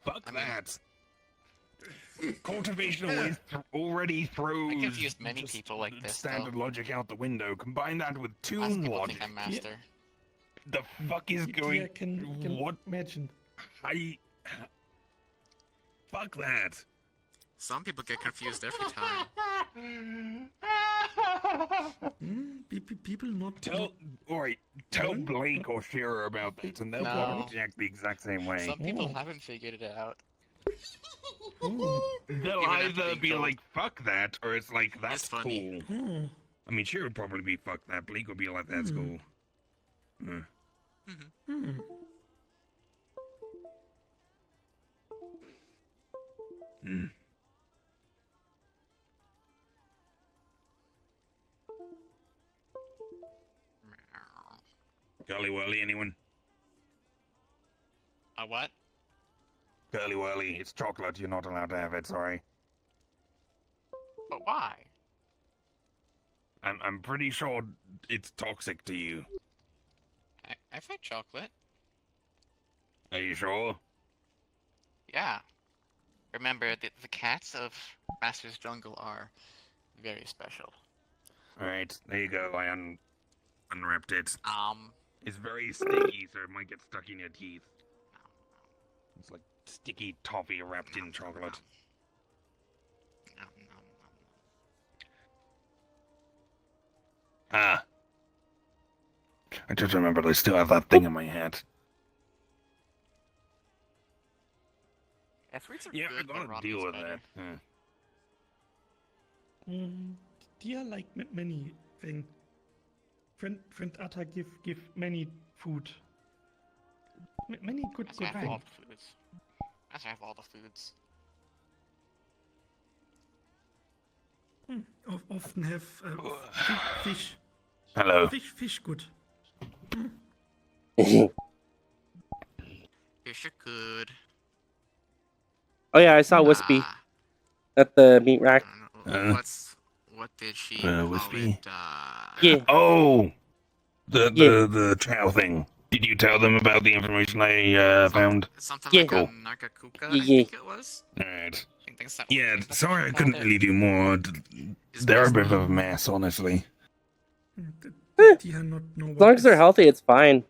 Speaker 2: Fuck
Speaker 6: I mean-
Speaker 2: that. Cultivation already throws.
Speaker 6: I confused many
Speaker 2: just
Speaker 6: people like this,
Speaker 2: standard
Speaker 6: though.
Speaker 2: logic out the window. Combine that with
Speaker 6: Lots of
Speaker 2: tune
Speaker 6: people
Speaker 2: logic.
Speaker 6: think I'm Master.
Speaker 2: The fuck is
Speaker 5: Tia
Speaker 2: going?
Speaker 5: can
Speaker 2: What?
Speaker 5: imagine.
Speaker 2: I. Fuck that.
Speaker 6: Some people get confused every time.
Speaker 5: People not.
Speaker 2: Tell, alright, tell
Speaker 5: Learn?
Speaker 2: Blake or Shearer about this, and they'll
Speaker 6: No.
Speaker 2: probably act the exact same way.
Speaker 6: Some people
Speaker 5: Oh.
Speaker 6: haven't figured it out.
Speaker 5: Oh.
Speaker 2: They'll
Speaker 6: Even after
Speaker 2: either
Speaker 6: being
Speaker 2: be
Speaker 6: told.
Speaker 2: like, fuck that, or it's like, that's
Speaker 6: funny.
Speaker 2: cool.
Speaker 5: Oh.
Speaker 2: I mean, Shearer would probably be, fuck that. Blake would be like, that's cool.
Speaker 5: Hmm.
Speaker 2: Curly Whirly, anyone?
Speaker 6: A what?
Speaker 2: Curly Whirly, it's chocolate. You're not allowed to have it, sorry.
Speaker 6: But why?
Speaker 2: I'm pretty sure it's toxic to you.
Speaker 6: I've had chocolate.
Speaker 2: Are you sure?
Speaker 6: Yeah. Remember, the cats of Master's Jungle are very special.
Speaker 2: Alright, there you go. I unwrapped it. It's very sticky, so it might get stuck in your teeth. It's like sticky toffee wrapped in chocolate.
Speaker 6: Nom, nom, nom, nom.
Speaker 2: Ah. I just remembered I still have that thing in my head.
Speaker 6: Yeah, sweets are
Speaker 2: Yeah, I
Speaker 6: good, but
Speaker 2: gotta
Speaker 6: Robin's
Speaker 2: deal with
Speaker 6: better.
Speaker 2: that.
Speaker 5: Dear like many thing. Friend Atta give many food. Many good
Speaker 6: I have all
Speaker 5: thing.
Speaker 6: the foods. I have all the foods.
Speaker 5: Often have fish.
Speaker 2: Hello.
Speaker 5: Fish good.
Speaker 6: Fish are good.
Speaker 1: Oh yeah, I saw Wispy
Speaker 6: Ah,
Speaker 1: at the meat rack.
Speaker 6: I don't know, what did she call
Speaker 2: Wispy?
Speaker 6: it?
Speaker 1: Yeah.
Speaker 2: Oh! The
Speaker 1: Yeah.
Speaker 2: the chow thing. Did you tell them about the information I found?
Speaker 6: Something
Speaker 1: Yeah.
Speaker 6: like
Speaker 2: Cool.
Speaker 6: a Nagakuka,
Speaker 1: Yeah.
Speaker 6: I think it was.
Speaker 2: Alright.
Speaker 6: I think that's that
Speaker 2: Yeah,
Speaker 6: that's what
Speaker 2: sorry
Speaker 6: she
Speaker 2: I
Speaker 6: called
Speaker 2: couldn't
Speaker 6: it.
Speaker 2: really do more.
Speaker 6: It's
Speaker 2: They're a
Speaker 6: best
Speaker 2: bit of a
Speaker 6: known.
Speaker 2: mess, honestly.
Speaker 5: Dear not know
Speaker 1: As long as they're healthy, it's fine.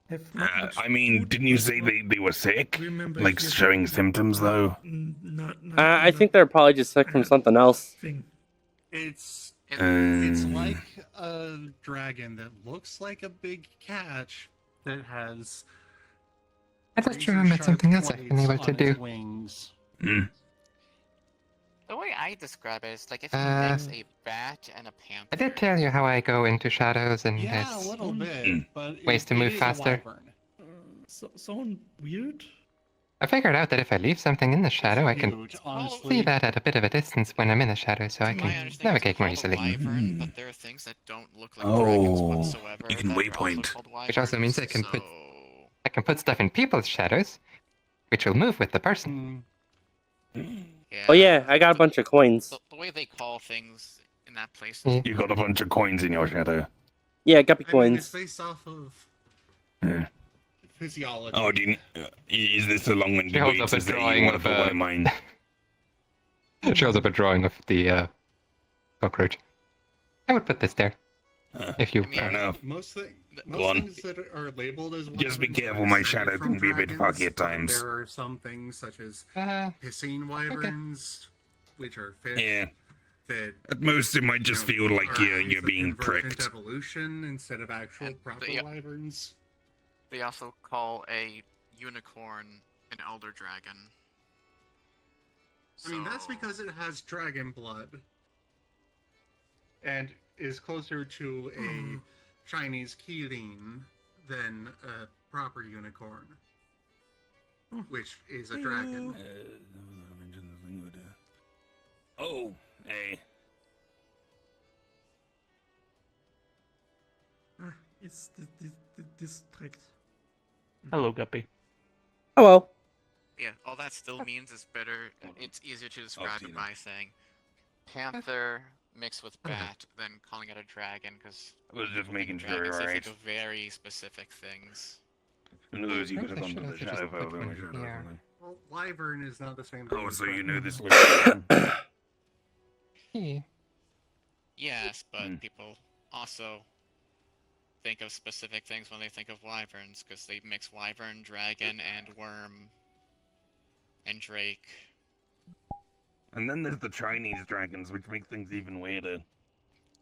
Speaker 5: Have not much
Speaker 2: I mean,
Speaker 5: food,
Speaker 2: didn't you
Speaker 5: but
Speaker 2: say
Speaker 5: not
Speaker 2: they were sick?
Speaker 5: remember
Speaker 2: Like
Speaker 5: here
Speaker 2: showing
Speaker 5: the-
Speaker 2: symptoms, though?
Speaker 1: I think they're probably just sick from something else.
Speaker 5: Thing.
Speaker 3: It's
Speaker 2: Um,
Speaker 3: like a dragon that looks like a big catch that has.
Speaker 4: I just
Speaker 3: razor
Speaker 4: remembered
Speaker 3: sharp
Speaker 4: something else I've been
Speaker 3: blades
Speaker 4: able to
Speaker 3: on
Speaker 4: do.
Speaker 3: its Wings.
Speaker 6: The way I describe it is like if you mix a bat and a panther.
Speaker 4: I did tell you how I go into shadows and
Speaker 3: Yeah, a
Speaker 4: it's
Speaker 3: little bit,
Speaker 2: Mm.
Speaker 3: but
Speaker 4: Ways to
Speaker 3: it
Speaker 4: move
Speaker 3: is a
Speaker 4: faster.
Speaker 3: wyvern.
Speaker 5: Sound weird?
Speaker 4: I figured out that if I leave something in the shadow, I can
Speaker 3: Huge,
Speaker 4: see
Speaker 3: honestly.
Speaker 4: that at a bit of a distance when I'm in the shadow, so I
Speaker 6: To my
Speaker 4: can
Speaker 6: understanding,
Speaker 4: navigate
Speaker 6: it's
Speaker 4: more
Speaker 6: called
Speaker 4: easily.
Speaker 6: a wyvern, but there are things that don't look like
Speaker 2: Oh,
Speaker 6: dragons whatsoever.
Speaker 2: you can
Speaker 6: that are
Speaker 2: waypoint.
Speaker 6: also called wyverns,
Speaker 4: Which also means I can put-
Speaker 6: so-
Speaker 4: I can put stuff in people's shadows, which will move with the person.
Speaker 6: Yeah,
Speaker 1: Oh yeah, I got a bunch of coins.
Speaker 6: the way they call things in that place
Speaker 4: Yeah.
Speaker 6: is
Speaker 2: You got a bunch of coins in your shadow.
Speaker 1: Yeah, Guppy
Speaker 3: I mean, it's
Speaker 1: coins.
Speaker 3: based off of
Speaker 2: Yeah.
Speaker 3: physiology.
Speaker 2: Oh, do you, is this a long-winded
Speaker 4: She holds
Speaker 2: way
Speaker 4: up
Speaker 2: to
Speaker 4: a
Speaker 2: say you
Speaker 4: drawing
Speaker 2: want to
Speaker 4: of,
Speaker 2: put one in mine?
Speaker 4: Shows up a drawing of the cockroach. I would put this there. If you
Speaker 6: I mean,
Speaker 2: Fair enough.
Speaker 3: Most,
Speaker 2: Go
Speaker 3: most
Speaker 2: on.
Speaker 3: things that are labeled as
Speaker 2: Just be
Speaker 3: wyverns
Speaker 2: careful,
Speaker 3: are
Speaker 2: my
Speaker 3: descended
Speaker 2: shadow
Speaker 3: from
Speaker 2: can be a bit
Speaker 3: dragons,
Speaker 2: fucky at
Speaker 3: but
Speaker 2: times.
Speaker 3: There are some things such as
Speaker 4: uh
Speaker 3: piscine wyverns, which are fish
Speaker 2: Yeah.
Speaker 3: that
Speaker 2: At most, it might just feel like
Speaker 3: are
Speaker 2: you're
Speaker 3: acts of
Speaker 2: being
Speaker 3: convergent
Speaker 2: pricked.
Speaker 3: evolution instead of actual
Speaker 6: And
Speaker 3: proper
Speaker 6: the-
Speaker 3: wyverns.
Speaker 6: They also call a unicorn an elder dragon.
Speaker 3: I mean, that's
Speaker 6: So-
Speaker 3: because it has dragon blood and is closer to a Chinese Kirin than a proper unicorn, which is a dragon.
Speaker 2: Oh, hey.
Speaker 5: It's district.
Speaker 7: Hello, Guppy.
Speaker 1: Hello.
Speaker 6: Yeah, all that still means is better. It's easier to describe
Speaker 2: seen
Speaker 6: it
Speaker 2: it.
Speaker 6: by saying panther mixed with bat than calling it a dragon, because
Speaker 2: I was just making sure
Speaker 6: dragons
Speaker 2: you're
Speaker 6: they
Speaker 2: right.
Speaker 6: think of very specific things.
Speaker 2: In other words, you
Speaker 4: I
Speaker 2: could have
Speaker 4: think
Speaker 2: gone
Speaker 4: I
Speaker 2: to the
Speaker 4: should have
Speaker 2: shadow
Speaker 4: just put
Speaker 2: over my
Speaker 4: one
Speaker 2: shadow or
Speaker 4: here.
Speaker 2: something.
Speaker 3: Well, wyvern is not the same thing.
Speaker 2: Oh,
Speaker 3: as
Speaker 2: so you
Speaker 3: dragon.
Speaker 2: know this location?
Speaker 4: yeah.
Speaker 6: Yes, but
Speaker 2: Hmm.
Speaker 6: people also think of specific things when they think of wyverns, because they mix wyvern, dragon, and worm, and drake.
Speaker 2: And then there's the Chinese dragons, which make things even weirder.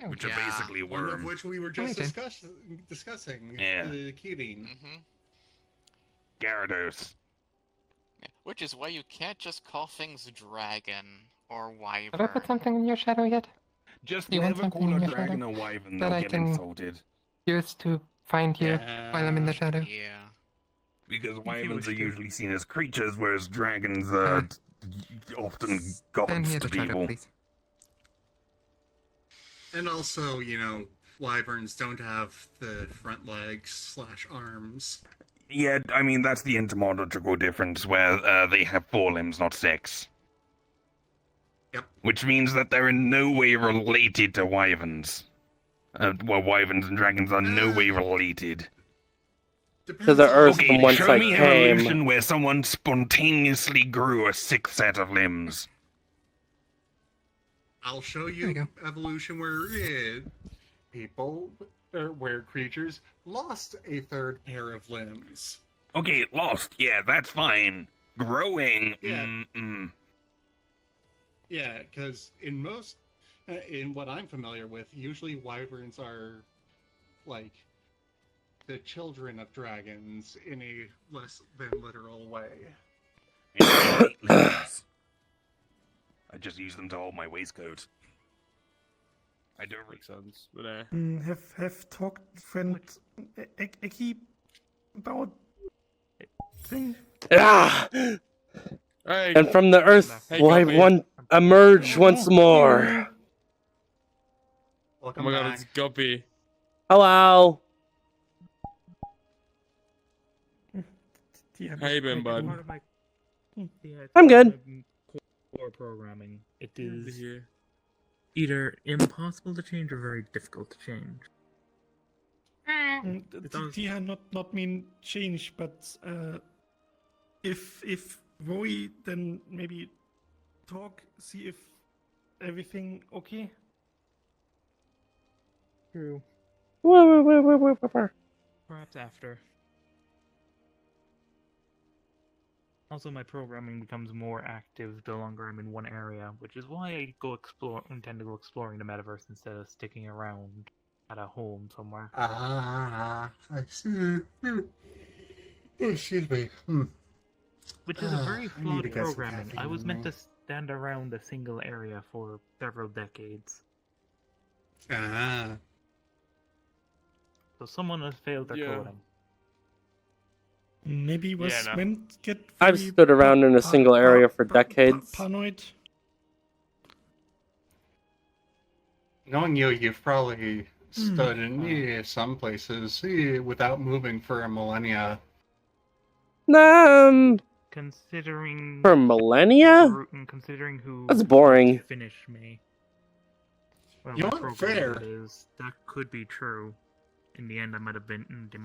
Speaker 4: Oh,
Speaker 2: Which are
Speaker 6: yeah.
Speaker 2: basically
Speaker 3: One of
Speaker 2: worms.
Speaker 3: which we were just
Speaker 4: Okay.
Speaker 3: discussing.
Speaker 2: Yeah.
Speaker 3: The Keating.
Speaker 6: Mm-hmm.
Speaker 2: Gyarados.
Speaker 6: Yeah. Which is why you can't just call things dragon or
Speaker 4: Did I put
Speaker 6: wyvern.
Speaker 4: something in your shadow yet?
Speaker 2: Just
Speaker 4: Do you want
Speaker 2: never
Speaker 4: something
Speaker 2: call
Speaker 4: in
Speaker 2: a
Speaker 4: your
Speaker 2: dragon
Speaker 4: shadow
Speaker 2: a wyvern,
Speaker 4: that
Speaker 2: they'll
Speaker 4: I
Speaker 2: get
Speaker 4: can-
Speaker 2: insulted.
Speaker 4: Use to find you while I'm in the shadow.
Speaker 6: Yeah.
Speaker 2: Because
Speaker 7: you
Speaker 2: wyverns
Speaker 7: wish
Speaker 2: are
Speaker 7: to.
Speaker 2: usually seen as creatures, whereas dragons are often
Speaker 4: Stand
Speaker 2: gods
Speaker 4: near
Speaker 2: to
Speaker 4: the shadow,
Speaker 2: people.
Speaker 4: please.
Speaker 3: And also, wyverns don't have the front legs / arms.
Speaker 2: Yeah, I mean, that's the etymological difference, where they have 4 limbs, not 6.
Speaker 3: Yep.
Speaker 2: Which means that they're in no way related to wyverns. Well, wyverns and dragons are no way related.
Speaker 3: Depends
Speaker 1: the
Speaker 3: on-
Speaker 1: earth
Speaker 2: Okay,
Speaker 1: from whence
Speaker 2: show
Speaker 1: I
Speaker 2: me
Speaker 1: came.
Speaker 2: evolution where someone spontaneously grew a 6th set of limbs.
Speaker 3: I'll show
Speaker 4: There you
Speaker 3: you
Speaker 4: go.
Speaker 3: evolution where creatures lost a third pair of limbs.
Speaker 2: Okay, lost, yeah, that's fine. Growing,
Speaker 3: Yeah.
Speaker 2: mm-mm.
Speaker 3: Yeah, because in what I'm familiar with, usually wyverns are like the children of dragons in a less than literal way.
Speaker 2: And I hate limbs. I just use them to hold my waistcoat. I don't
Speaker 7: Makes sense. But
Speaker 5: Have talked friend Eki about thing.
Speaker 1: Ah!
Speaker 7: Hey,
Speaker 1: And from the earth,
Speaker 7: Hey,
Speaker 1: why
Speaker 7: Guppy.
Speaker 1: one emerge once more?
Speaker 7: oh
Speaker 3: Welcome
Speaker 7: my god,
Speaker 3: back.
Speaker 7: it's Guppy.
Speaker 1: Hello.
Speaker 5: Yeah,
Speaker 7: How you been,
Speaker 5: like,
Speaker 7: bud?
Speaker 8: Part of my, yeah, it's
Speaker 1: I'm
Speaker 8: part of
Speaker 1: good.
Speaker 8: my core programming. It
Speaker 7: Good to
Speaker 8: is
Speaker 7: hear.
Speaker 8: either impossible to change or very difficult to change. It does-
Speaker 5: Tia not mean change, but if Roy then maybe talk, see if everything okay.
Speaker 8: True.
Speaker 1: Woo.
Speaker 8: Perhaps after. Also, my programming becomes more active the longer I'm in one area, which is why I intend to go exploring the metaverse instead of sticking around at a home somewhere.
Speaker 3: I see. Excuse me.
Speaker 8: Which is a very
Speaker 3: I need
Speaker 8: flawed
Speaker 3: to get some
Speaker 8: programming. I
Speaker 3: caffeine
Speaker 8: was
Speaker 3: in
Speaker 8: meant
Speaker 3: me.
Speaker 8: to stand around a single area for several decades. So someone has failed their
Speaker 7: Yeah.
Speaker 8: coding.
Speaker 5: Maybe was
Speaker 7: Yeah, no.
Speaker 5: meant to get.
Speaker 1: I've
Speaker 5: very
Speaker 1: stood around in a single area for decades.
Speaker 5: Paranoid.
Speaker 3: Knowing you, you've probably stood in some places without moving for a millennia.
Speaker 8: Considering
Speaker 1: For millennia?
Speaker 8: considering who
Speaker 1: That's boring.
Speaker 8: finished me. Well,
Speaker 3: You
Speaker 8: my
Speaker 3: aren't
Speaker 8: program,
Speaker 3: fair.
Speaker 8: that is. That could be true. In the end, they might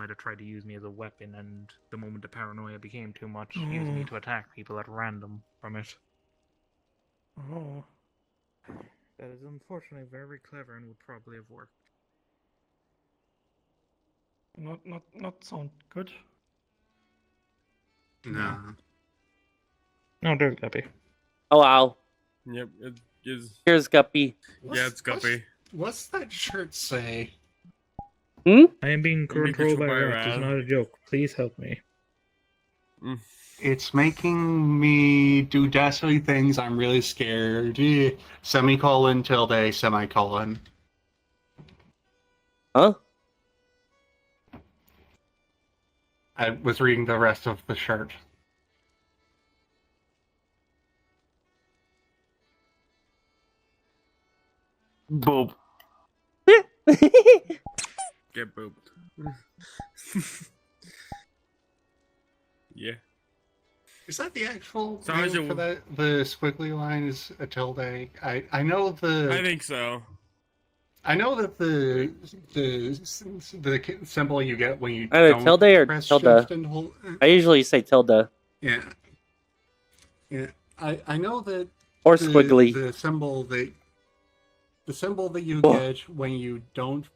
Speaker 8: have tried to use me as a weapon, and the moment the paranoia became too much, used me to attack people at random from it.
Speaker 5: Oh.
Speaker 8: That is unfortunately very clever and would probably have worked.
Speaker 5: Not sound good.
Speaker 3: No.
Speaker 8: No, there's Guppy.
Speaker 1: Hello.
Speaker 7: Yep, it is.
Speaker 1: Here's Guppy.
Speaker 7: Yeah, it's Guppy.
Speaker 3: What's that shirt say?
Speaker 1: Hmm?
Speaker 8: I am being controlled by
Speaker 7: controlled by
Speaker 8: rats. It's
Speaker 7: Rat.
Speaker 8: not a joke. Please help me.
Speaker 3: It's making me do dastardly things. I'm really scared. Semicolon, tilde, semicolon.
Speaker 1: Huh?
Speaker 3: I was reading the rest of the shirt.
Speaker 2: Boop.
Speaker 7: Get booped. Yeah.
Speaker 3: Is that the actual
Speaker 7: So how's
Speaker 3: name
Speaker 7: your-
Speaker 3: for that? The squiggly line is a tilde. I know the.
Speaker 7: I think so.
Speaker 3: I know that the symbol you get when you
Speaker 1: Either
Speaker 3: don't
Speaker 1: tilde or
Speaker 3: press
Speaker 1: tilde.
Speaker 3: shift and hold.
Speaker 1: I usually say tilde.
Speaker 3: Yeah. I know that
Speaker 1: Or
Speaker 3: the-
Speaker 1: squiggly.
Speaker 3: The symbol that you
Speaker 1: Oh.
Speaker 3: get when you don't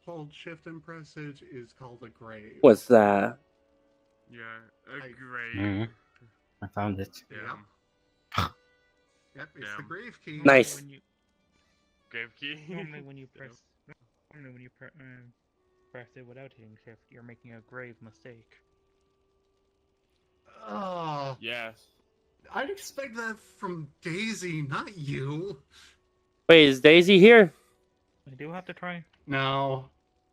Speaker 3: hold shift and press it is called a grave.
Speaker 1: What's that?
Speaker 7: Yeah,
Speaker 3: I-
Speaker 7: great.
Speaker 9: Mhm. I found it.
Speaker 7: Yeah.
Speaker 3: Yep, it's the
Speaker 7: Damn.
Speaker 3: grave key.
Speaker 1: Nice.
Speaker 8: When you,
Speaker 7: Grave key.
Speaker 8: normally when you
Speaker 7: Damn.
Speaker 8: press, normally when you press it without hitting shift, you're making a grave mistake.
Speaker 3: Oh,
Speaker 7: Yes.
Speaker 3: I'd expect that from Daisy, not you.
Speaker 1: Wait, is Daisy here?
Speaker 8: I do have to try.
Speaker 3: No.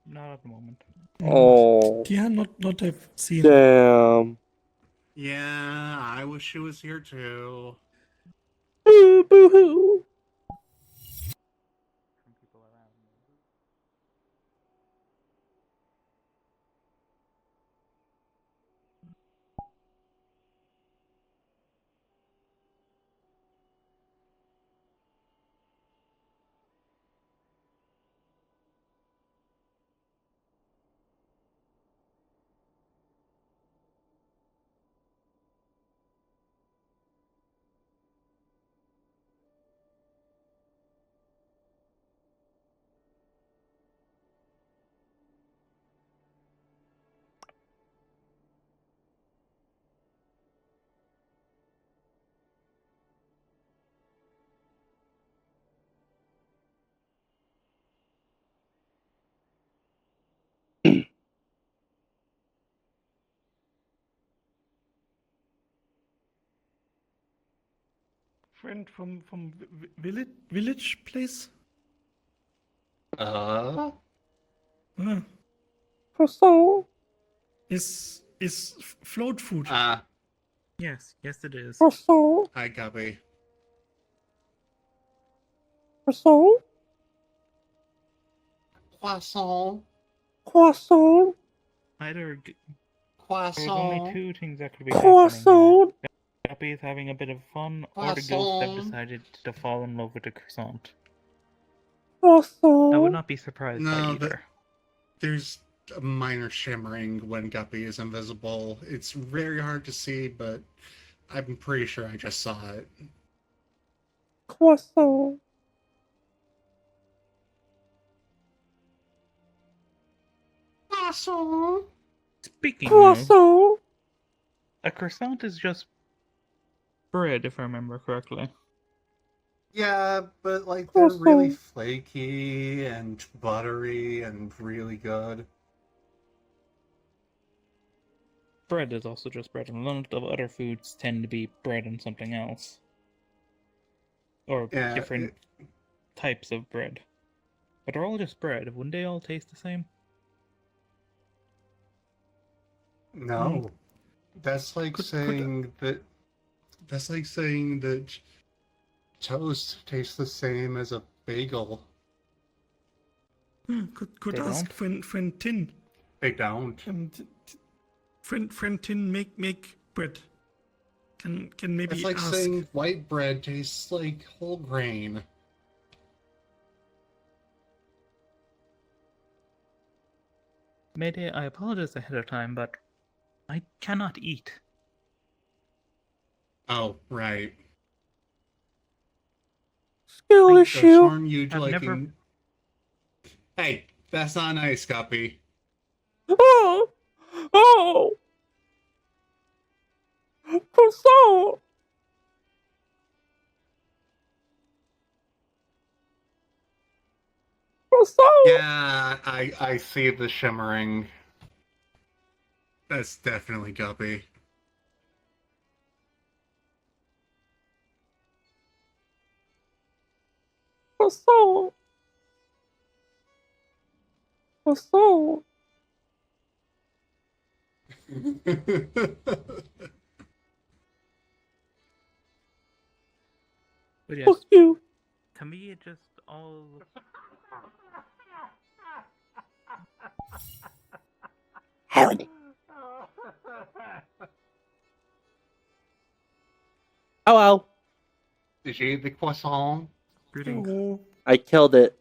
Speaker 8: Not at the moment.
Speaker 1: Oh,
Speaker 5: Yeah, not I've seen.
Speaker 1: damn.
Speaker 3: Yeah, I wish she was here too.
Speaker 1: Boo, boo hoo.
Speaker 8: From people around me.
Speaker 5: Friend from village place.
Speaker 3: Uh?
Speaker 5: Ah,
Speaker 1: Croissant,
Speaker 5: is float food.
Speaker 8: Yes, it is.
Speaker 1: croissant,
Speaker 3: Hi, Guppy.
Speaker 1: croissant,
Speaker 3: Croissant.
Speaker 1: croissant,
Speaker 8: Either there's
Speaker 3: Croissant.
Speaker 8: only two things that could be happening.
Speaker 1: croissant.
Speaker 8: Guppy is having a bit of fun, or the ghosts have
Speaker 3: Croissant.
Speaker 8: decided to fall in love with a croissant.
Speaker 1: Croissant.
Speaker 8: I would not be surprised by
Speaker 3: No,
Speaker 8: either.
Speaker 3: there's a minor shimmering when Guppy is invisible. It's very hard to see, but I'm pretty sure I just saw it.
Speaker 1: Croissant.
Speaker 3: Croissant.
Speaker 8: Speaking of,
Speaker 1: Croissant.
Speaker 8: a croissant is just bread, if I remember correctly.
Speaker 3: Yeah, but like they're really
Speaker 1: Croissant.
Speaker 3: flaky and buttery and really good.
Speaker 8: Bread is also just bread, and a lot of other foods tend to be bread and something else. Or
Speaker 3: Yeah,
Speaker 8: different types of bread. But they're all just bread. Wouldn't they all taste the same?
Speaker 3: No, that's like saying that. That's like saying that toast tastes the same as a bagel.
Speaker 5: Could
Speaker 8: They
Speaker 5: ask
Speaker 8: don't?
Speaker 5: friend Tin.
Speaker 3: They don't.
Speaker 5: Friend Tin make bread. Can maybe
Speaker 3: It's like
Speaker 5: ask.
Speaker 3: saying white bread tastes like whole grain.
Speaker 8: Mayday, I apologize ahead of time, but I cannot eat.
Speaker 3: Oh, right.
Speaker 1: Skill
Speaker 3: Could've
Speaker 1: issue.
Speaker 3: sworn you'd
Speaker 8: I've
Speaker 3: like.
Speaker 8: never-
Speaker 3: Hey, that's not nice, Guppy.
Speaker 1: Oh. Oh. Croissant. Croissant.
Speaker 3: Yeah, I see the shimmering. That's definitely Guppy.
Speaker 1: Croissant. Croissant.
Speaker 8: But yes,
Speaker 1: Fuck you.
Speaker 8: to me it just all...
Speaker 1: Howdy. Hello.
Speaker 3: Did you eat the croissant?
Speaker 8: Greetings.
Speaker 1: I killed it.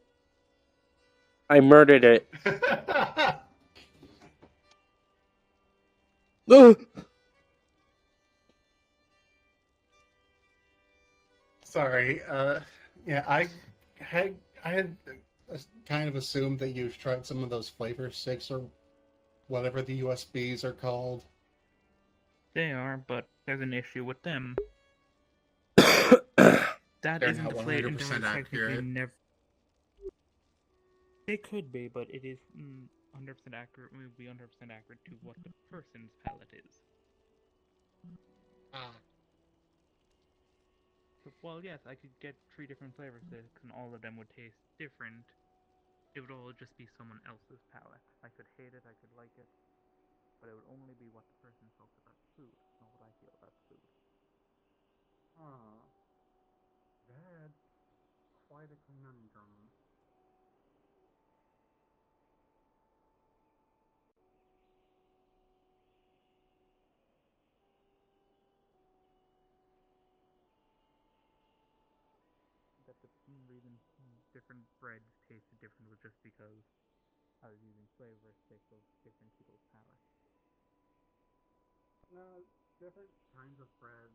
Speaker 1: I murdered it. Ugh.
Speaker 3: Sorry. Yeah, I had kind of assumed that you've tried some of those flavor sticks or whatever the USBs are called.
Speaker 8: They are, but there's an issue with them. that
Speaker 3: They're
Speaker 8: isn't
Speaker 3: not
Speaker 8: the play
Speaker 3: 100%
Speaker 8: technically
Speaker 3: accurate.
Speaker 8: never. It could be, but it is 100% accurate. It would be 100% accurate to what the person's palate is. So, well, yes, I could get 3 different flavor sticks, and all of them would taste different. It would all just be someone else's palate. I could hate it, I could like it, but it would only be what the person felt about food, not what I feel about food.
Speaker 3: That's quite a conundrum.
Speaker 8: That the reason different breads tasted different was just because I was using flavor sticks of different people's palates.
Speaker 3: No, different kinds of bread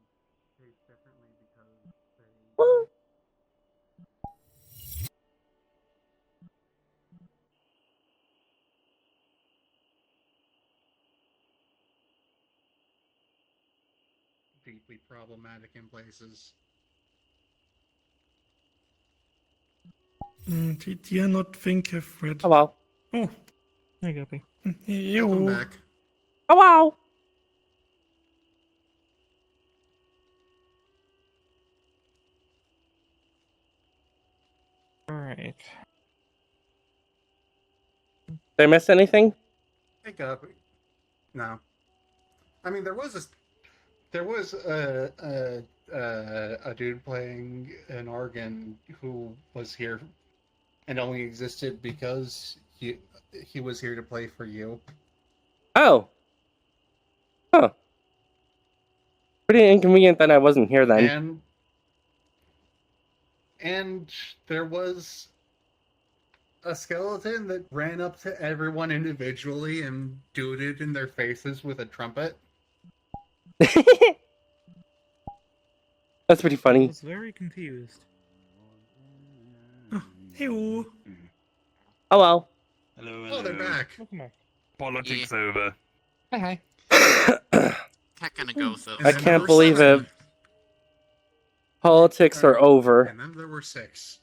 Speaker 3: taste differently because they. Deeply problematic in places.
Speaker 5: Did you not think of red?
Speaker 1: Hello.
Speaker 5: Oh,
Speaker 8: Hey, Guppy.
Speaker 3: Welcome
Speaker 5: you.
Speaker 3: back.
Speaker 1: Hello.
Speaker 8: Alright.
Speaker 1: Did I miss anything?
Speaker 3: Hey, Guppy. No. I mean, there was a dude playing an organ who was here and only existed because he was here to play for you.
Speaker 1: Oh. Huh. Pretty inconvenient that I wasn't here then.
Speaker 3: And there was a skeleton that ran up to everyone individually and dooted in their faces with a trumpet.
Speaker 1: That's pretty
Speaker 8: I
Speaker 1: funny.
Speaker 8: was very confused.
Speaker 5: Ew.
Speaker 1: Hello.
Speaker 2: Hello,
Speaker 3: Oh, they're back.
Speaker 8: Welcome back.
Speaker 2: Politics over.
Speaker 4: Hi.
Speaker 6: That kind of goes though.
Speaker 3: And
Speaker 1: I
Speaker 3: then there
Speaker 1: can't
Speaker 3: were
Speaker 1: believe
Speaker 3: 7.
Speaker 1: it. Politics are over.
Speaker 3: And then there were 6.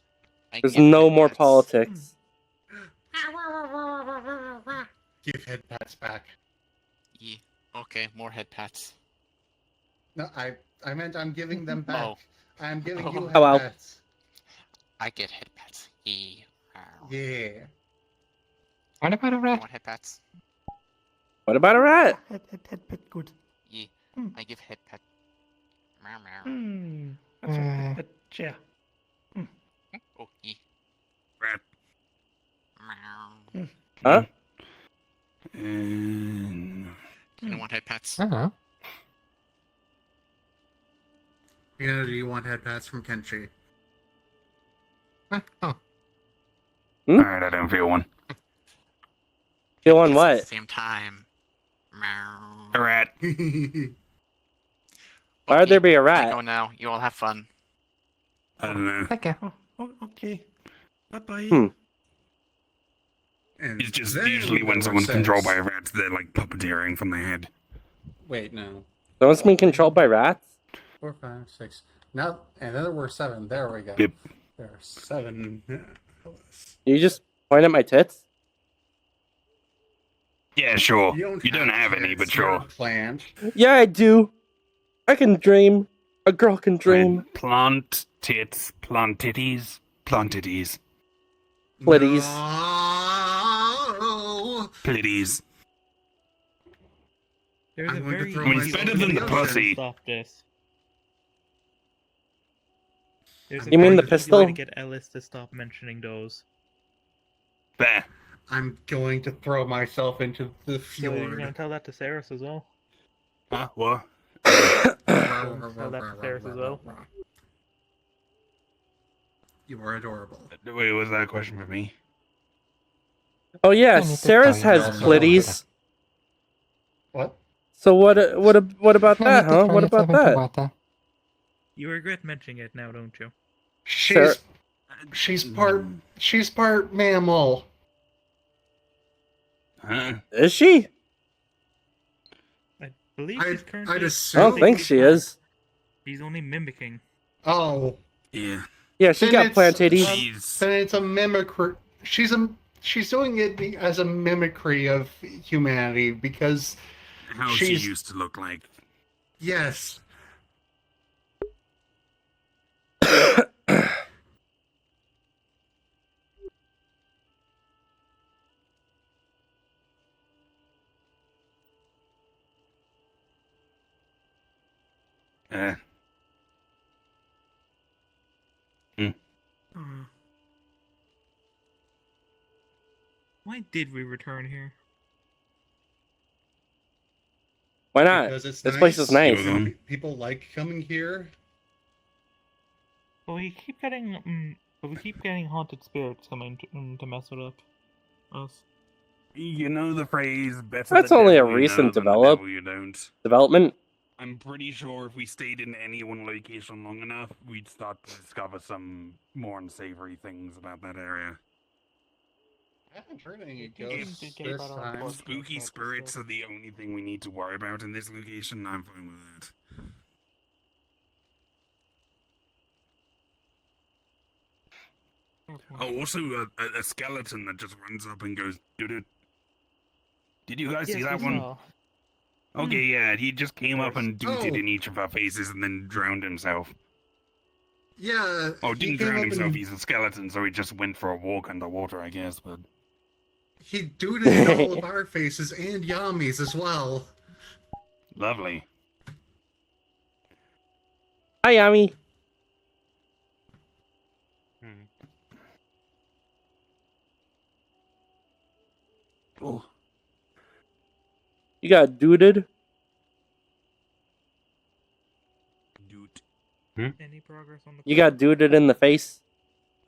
Speaker 1: There's no more
Speaker 6: pets.
Speaker 1: politics.
Speaker 3: Give head pats back.
Speaker 6: Yeah. Okay, more head pats.
Speaker 3: No, I meant I'm giving them back.
Speaker 6: Oh.
Speaker 3: I'm giving you
Speaker 6: Oh,
Speaker 3: head
Speaker 1: wow.
Speaker 3: pats.
Speaker 6: I get head pats. Yeah.
Speaker 3: Yeah.
Speaker 4: What about a
Speaker 6: You
Speaker 4: rat?
Speaker 6: want head pats?
Speaker 1: What about a rat?
Speaker 5: Head, good.
Speaker 6: Yeah.
Speaker 5: Hmm.
Speaker 6: I give head pat. Meow meow.
Speaker 5: That's a pet chair.
Speaker 6: Oh, yeah.
Speaker 2: Rat.
Speaker 6: Meow.
Speaker 1: Huh?
Speaker 6: You don't want head pats?
Speaker 4: Uh-huh.
Speaker 3: Do you want head pats from Kenshi?
Speaker 4: Oh.
Speaker 2: Alright, I don't feel one.
Speaker 1: Feel on
Speaker 6: Kiss At
Speaker 1: what?
Speaker 6: the same time. Meow.
Speaker 2: A rat.
Speaker 1: Why would there be a
Speaker 6: I
Speaker 1: rat?
Speaker 6: go now. You all have fun.
Speaker 2: I don't know.
Speaker 4: Okay.
Speaker 5: Oh, okay. Bye-bye.
Speaker 1: Hmm.
Speaker 3: And
Speaker 2: It's just
Speaker 3: then
Speaker 2: usually when
Speaker 3: there
Speaker 2: someone's
Speaker 3: were
Speaker 2: controlled
Speaker 3: 6.
Speaker 2: by a rat, they're like puppeteering from their head.
Speaker 3: Wait, no.
Speaker 1: Someone's being controlled by rats?
Speaker 3: 4, 5, 6. Now, and then there were 7. There we go.
Speaker 2: Yep.
Speaker 3: There are 7.
Speaker 1: You just point at my tits?
Speaker 2: Yeah, sure.
Speaker 3: You
Speaker 2: don't have any, but
Speaker 3: kids, you're a
Speaker 2: sure.
Speaker 3: plant.
Speaker 1: Yeah, I do. I can dream. A girl can dream.
Speaker 2: Plant tits, plant titties, plant titties,
Speaker 1: Plitties.
Speaker 3: No!
Speaker 2: plitties.
Speaker 8: There's
Speaker 3: I'm
Speaker 8: a
Speaker 3: going to
Speaker 8: very
Speaker 3: throw
Speaker 2: I mean, it's
Speaker 8: easy
Speaker 2: better
Speaker 8: way
Speaker 2: than the
Speaker 8: to
Speaker 2: pussy.
Speaker 8: Stop this. There's a
Speaker 1: You mean
Speaker 8: very
Speaker 1: the
Speaker 8: easy way to
Speaker 1: pistol?
Speaker 8: get Ellis to stop mentioning those.
Speaker 2: There.
Speaker 3: I'm going to throw myself into the
Speaker 8: So you're gonna
Speaker 3: fjord.
Speaker 8: tell that to Saris as well?
Speaker 2: Huh? What?
Speaker 8: Tell that to Saris as well?
Speaker 3: You are adorable.
Speaker 2: Wait, was that a question for me?
Speaker 1: Oh yeah,
Speaker 4: I need to
Speaker 1: Saris
Speaker 4: tell you
Speaker 1: has
Speaker 4: something
Speaker 1: plitties.
Speaker 3: What?
Speaker 1: So what about
Speaker 4: I
Speaker 1: that,
Speaker 4: need to
Speaker 1: huh?
Speaker 4: throw
Speaker 1: What
Speaker 4: yourself
Speaker 1: about
Speaker 4: into
Speaker 1: that?
Speaker 4: water.
Speaker 8: You regret mentioning it now, don't you?
Speaker 3: She's part mammal.
Speaker 2: Huh?
Speaker 1: Is she?
Speaker 8: I believe she's
Speaker 3: I'd
Speaker 8: currently.
Speaker 3: assume.
Speaker 1: I don't think she is.
Speaker 8: She's only mimicking.
Speaker 3: Oh,
Speaker 2: Yeah.
Speaker 1: Yeah, she
Speaker 3: Then
Speaker 1: got
Speaker 3: it's,
Speaker 1: planted.
Speaker 2: She's
Speaker 3: Then it's a mimicry. She's doing it as a mimicry of humanity because
Speaker 2: how she
Speaker 3: she's
Speaker 2: used to look like.
Speaker 3: yes.
Speaker 2: Uh,
Speaker 8: Why did we return here?
Speaker 1: Why not?
Speaker 3: Because it's
Speaker 1: This place is nice.
Speaker 2: You're gone.
Speaker 3: People like coming here.
Speaker 8: But we keep getting haunted spirits coming to mess with us.
Speaker 2: You know the phrase, better
Speaker 1: That's
Speaker 2: the
Speaker 1: only a
Speaker 2: devil you know
Speaker 1: recent
Speaker 2: than the
Speaker 1: develop-
Speaker 2: devil you don't.
Speaker 1: Development.
Speaker 2: I'm pretty sure if we stayed in any one location long enough, we'd start to discover some more unsavory things about that area.
Speaker 3: I haven't heard any
Speaker 8: You can
Speaker 3: ghosts
Speaker 8: get
Speaker 3: this
Speaker 8: about all the
Speaker 3: time.
Speaker 8: ghosts.
Speaker 2: Spooky spirits are the only thing we need to worry about in this location. I'm fine with that. Oh, also a skeleton that just runs up and goes, doo-doo. Did you guys see that one? Okay, yeah, he just came up and dooted
Speaker 3: Oh.
Speaker 2: in each of our faces and then drowned himself.
Speaker 3: Yeah.
Speaker 2: Oh,
Speaker 3: he
Speaker 2: didn't
Speaker 3: came
Speaker 2: drown
Speaker 3: up
Speaker 2: himself,
Speaker 3: and
Speaker 2: he's a skeleton, so he just went for a walk underwater, I guess, but...
Speaker 3: He dooted in all of our faces and Yami's as well.
Speaker 2: Lovely.
Speaker 1: Hi, Yami.
Speaker 2: Oh.
Speaker 1: You got duded.
Speaker 2: Dude.
Speaker 8: Any progress on the?
Speaker 1: You got duded in the face.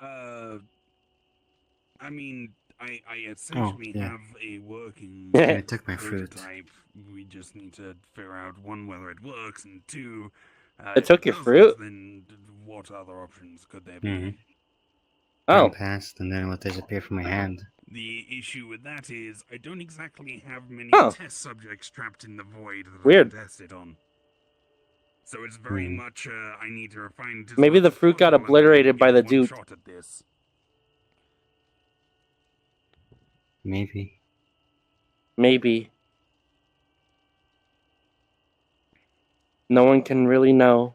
Speaker 2: I mean, I essentially
Speaker 9: yeah.
Speaker 2: have a working
Speaker 9: I took my fruit.
Speaker 2: prototype. We just need to figure out, one, whether it works, and two...
Speaker 1: It
Speaker 2: if
Speaker 1: took your
Speaker 2: doesn't,
Speaker 1: fruit?
Speaker 2: Then what other options could there be?
Speaker 9: Mm-hmm.
Speaker 1: Oh,
Speaker 9: Passed, and then it will disappear from my hand.
Speaker 2: The issue with that is, I don't exactly have many
Speaker 1: Huh.
Speaker 2: test subjects trapped in the void that
Speaker 1: Weird.
Speaker 2: I can test it on. So it's very much, I need to refine... to
Speaker 1: Maybe
Speaker 2: as
Speaker 1: the
Speaker 2: much as
Speaker 1: fruit got
Speaker 2: possible, and
Speaker 1: obliterated
Speaker 2: get
Speaker 1: by the
Speaker 2: one
Speaker 1: dude.
Speaker 2: shot at this.
Speaker 9: Maybe.
Speaker 1: maybe. No one can really know.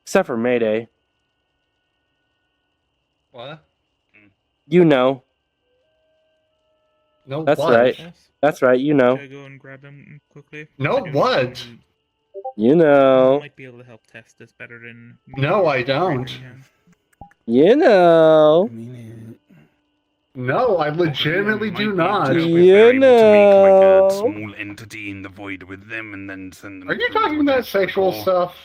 Speaker 1: Except for Mayday.
Speaker 3: What?
Speaker 1: You know.
Speaker 3: No,
Speaker 1: That's
Speaker 3: what?
Speaker 1: right. That's right, you know.
Speaker 8: Should I go and grab them quickly?
Speaker 3: No,
Speaker 8: I do know
Speaker 3: what?
Speaker 8: someone
Speaker 1: You
Speaker 8: who
Speaker 1: know.
Speaker 8: might be able to help test this better than me
Speaker 3: No,
Speaker 8: or
Speaker 3: I don't.
Speaker 8: Raven can.
Speaker 1: You know.
Speaker 3: No, I legitimately
Speaker 2: Might
Speaker 3: do
Speaker 2: be
Speaker 3: not.
Speaker 2: just if
Speaker 1: You
Speaker 2: they're able to make like
Speaker 1: know.
Speaker 2: a small entity in the void with them and then send them.
Speaker 3: Are you
Speaker 2: through
Speaker 3: talking
Speaker 2: to
Speaker 3: about
Speaker 2: that
Speaker 3: sexual
Speaker 2: portal,
Speaker 3: stuff?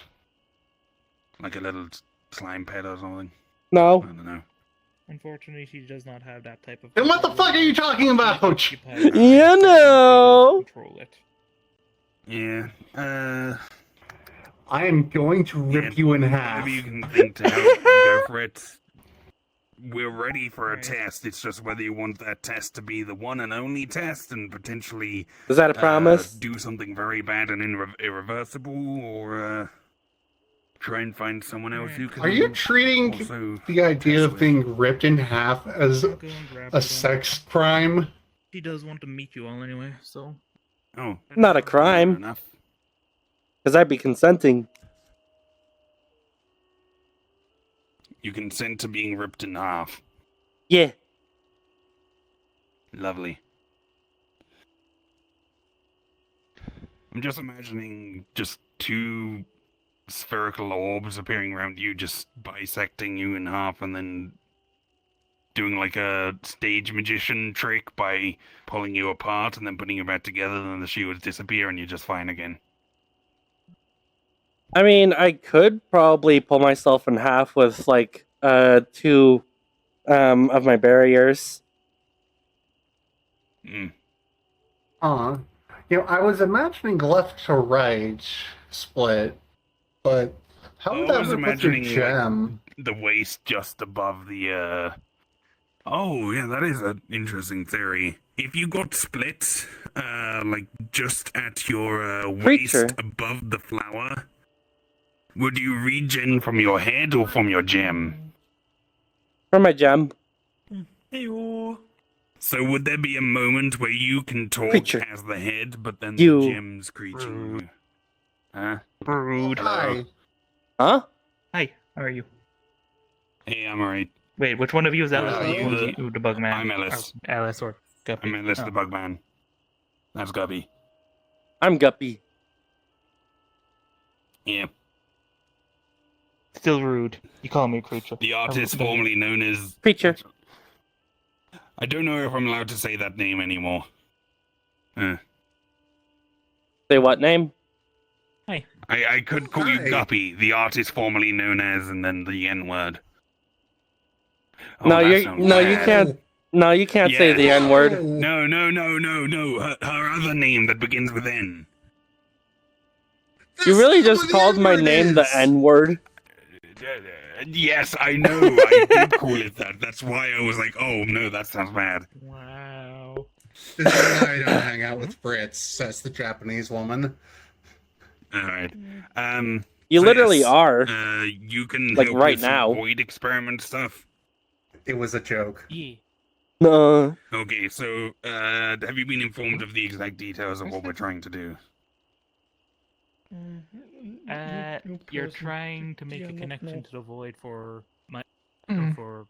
Speaker 2: like a little slime pet or something? I
Speaker 1: No.
Speaker 2: don't know.
Speaker 8: Unfortunately, she does not have that type of.
Speaker 3: Then what the fuck are you talking about?
Speaker 1: You know.
Speaker 8: Control it.
Speaker 2: Yeah.
Speaker 3: I am going to rip you in half.
Speaker 2: Whatever you can think to help, go for it. We're ready for a
Speaker 8: Right.
Speaker 2: test. It's just whether you want that test to be the one and only test and potentially
Speaker 1: Is that a promise?
Speaker 2: do something very bad and irreversible, or try and find someone else who can.
Speaker 3: Are you treating
Speaker 2: also
Speaker 3: the idea
Speaker 2: test
Speaker 3: of
Speaker 2: with.
Speaker 3: being ripped in half as
Speaker 8: I'll go and grab
Speaker 3: a
Speaker 8: her then.
Speaker 3: sex crime?
Speaker 8: She does want to meet you all anyway, so.
Speaker 2: Oh,
Speaker 1: Not a
Speaker 2: fair
Speaker 1: crime.
Speaker 2: enough.
Speaker 1: Because I'd be consenting.
Speaker 2: You consent to being ripped in half.
Speaker 1: Yeah.
Speaker 2: Lovely. I'm just imagining just two spherical orbs appearing around you, just bisecting you in half, and then doing like a stage magician trick by pulling you apart and then putting you back together, and then the shoe would disappear and you're just fine again.
Speaker 1: I mean, I could probably pull myself in half with like two of my barriers.
Speaker 2: Mm.
Speaker 3: I was imagining left to right split, but how would
Speaker 2: I
Speaker 3: that
Speaker 2: was
Speaker 3: work with your
Speaker 2: imagining,
Speaker 3: gem?
Speaker 2: The waist just above the Oh, yeah, that is an interesting theory. If you got split, like just at your
Speaker 1: Creature.
Speaker 2: waist above the flower. Would you regen from your head or from your gem?
Speaker 1: For my gem.
Speaker 5: Heyo.
Speaker 2: So would there be a moment where you can talk
Speaker 1: Creature.
Speaker 2: as the head, but then
Speaker 1: You.
Speaker 2: the gem's creature you? Huh?
Speaker 8: Rude.
Speaker 3: Hi.
Speaker 1: Huh?
Speaker 8: Hi, how are you?
Speaker 2: Hey, I'm alright.
Speaker 8: Wait, which one of you is Ellis?
Speaker 2: Are
Speaker 8: Which
Speaker 2: you
Speaker 8: one's
Speaker 2: the-
Speaker 8: you, the bug man?
Speaker 2: I'm Ellis.
Speaker 8: Oh, Ellis or Guppy?
Speaker 2: I'm Ellis
Speaker 8: Oh.
Speaker 2: the bug man. That's Guppy.
Speaker 1: I'm Guppy.
Speaker 2: Yeah.
Speaker 8: Still rude. You call me a creature.
Speaker 2: The artist
Speaker 8: Oh,
Speaker 2: formerly known as...
Speaker 1: Creature.
Speaker 2: I don't know if I'm allowed to say that name anymore.
Speaker 1: Say what name?
Speaker 2: I could call you
Speaker 3: Hi.
Speaker 2: Guppy, the artist formerly known as, and then the N word. Oh,
Speaker 1: No,
Speaker 2: that
Speaker 1: you
Speaker 2: sounds
Speaker 1: no, you
Speaker 2: bad.
Speaker 1: can't. No, you can't say
Speaker 2: Yeah.
Speaker 1: the N word.
Speaker 2: No. Her other name that begins with N.
Speaker 1: You really just called my name the N word.
Speaker 2: Yes, I know. I did call it that. That's why I was like, oh no, that sounds bad.
Speaker 8: Wow.
Speaker 3: This is why I don't hang out with Brits, says the Japanese woman.
Speaker 2: All right.
Speaker 1: You
Speaker 2: so
Speaker 1: literally
Speaker 2: yes,
Speaker 1: are.
Speaker 2: You can
Speaker 1: Like,
Speaker 2: help
Speaker 1: right
Speaker 2: with some
Speaker 1: now.
Speaker 2: void experiment stuff.
Speaker 3: It was a joke.
Speaker 8: Yeah.
Speaker 1: No.
Speaker 2: Okay, so have you been informed of the exact details of what we're trying to do?
Speaker 8: You're trying to make a connection to the void for
Speaker 4: Hmm.
Speaker 8: for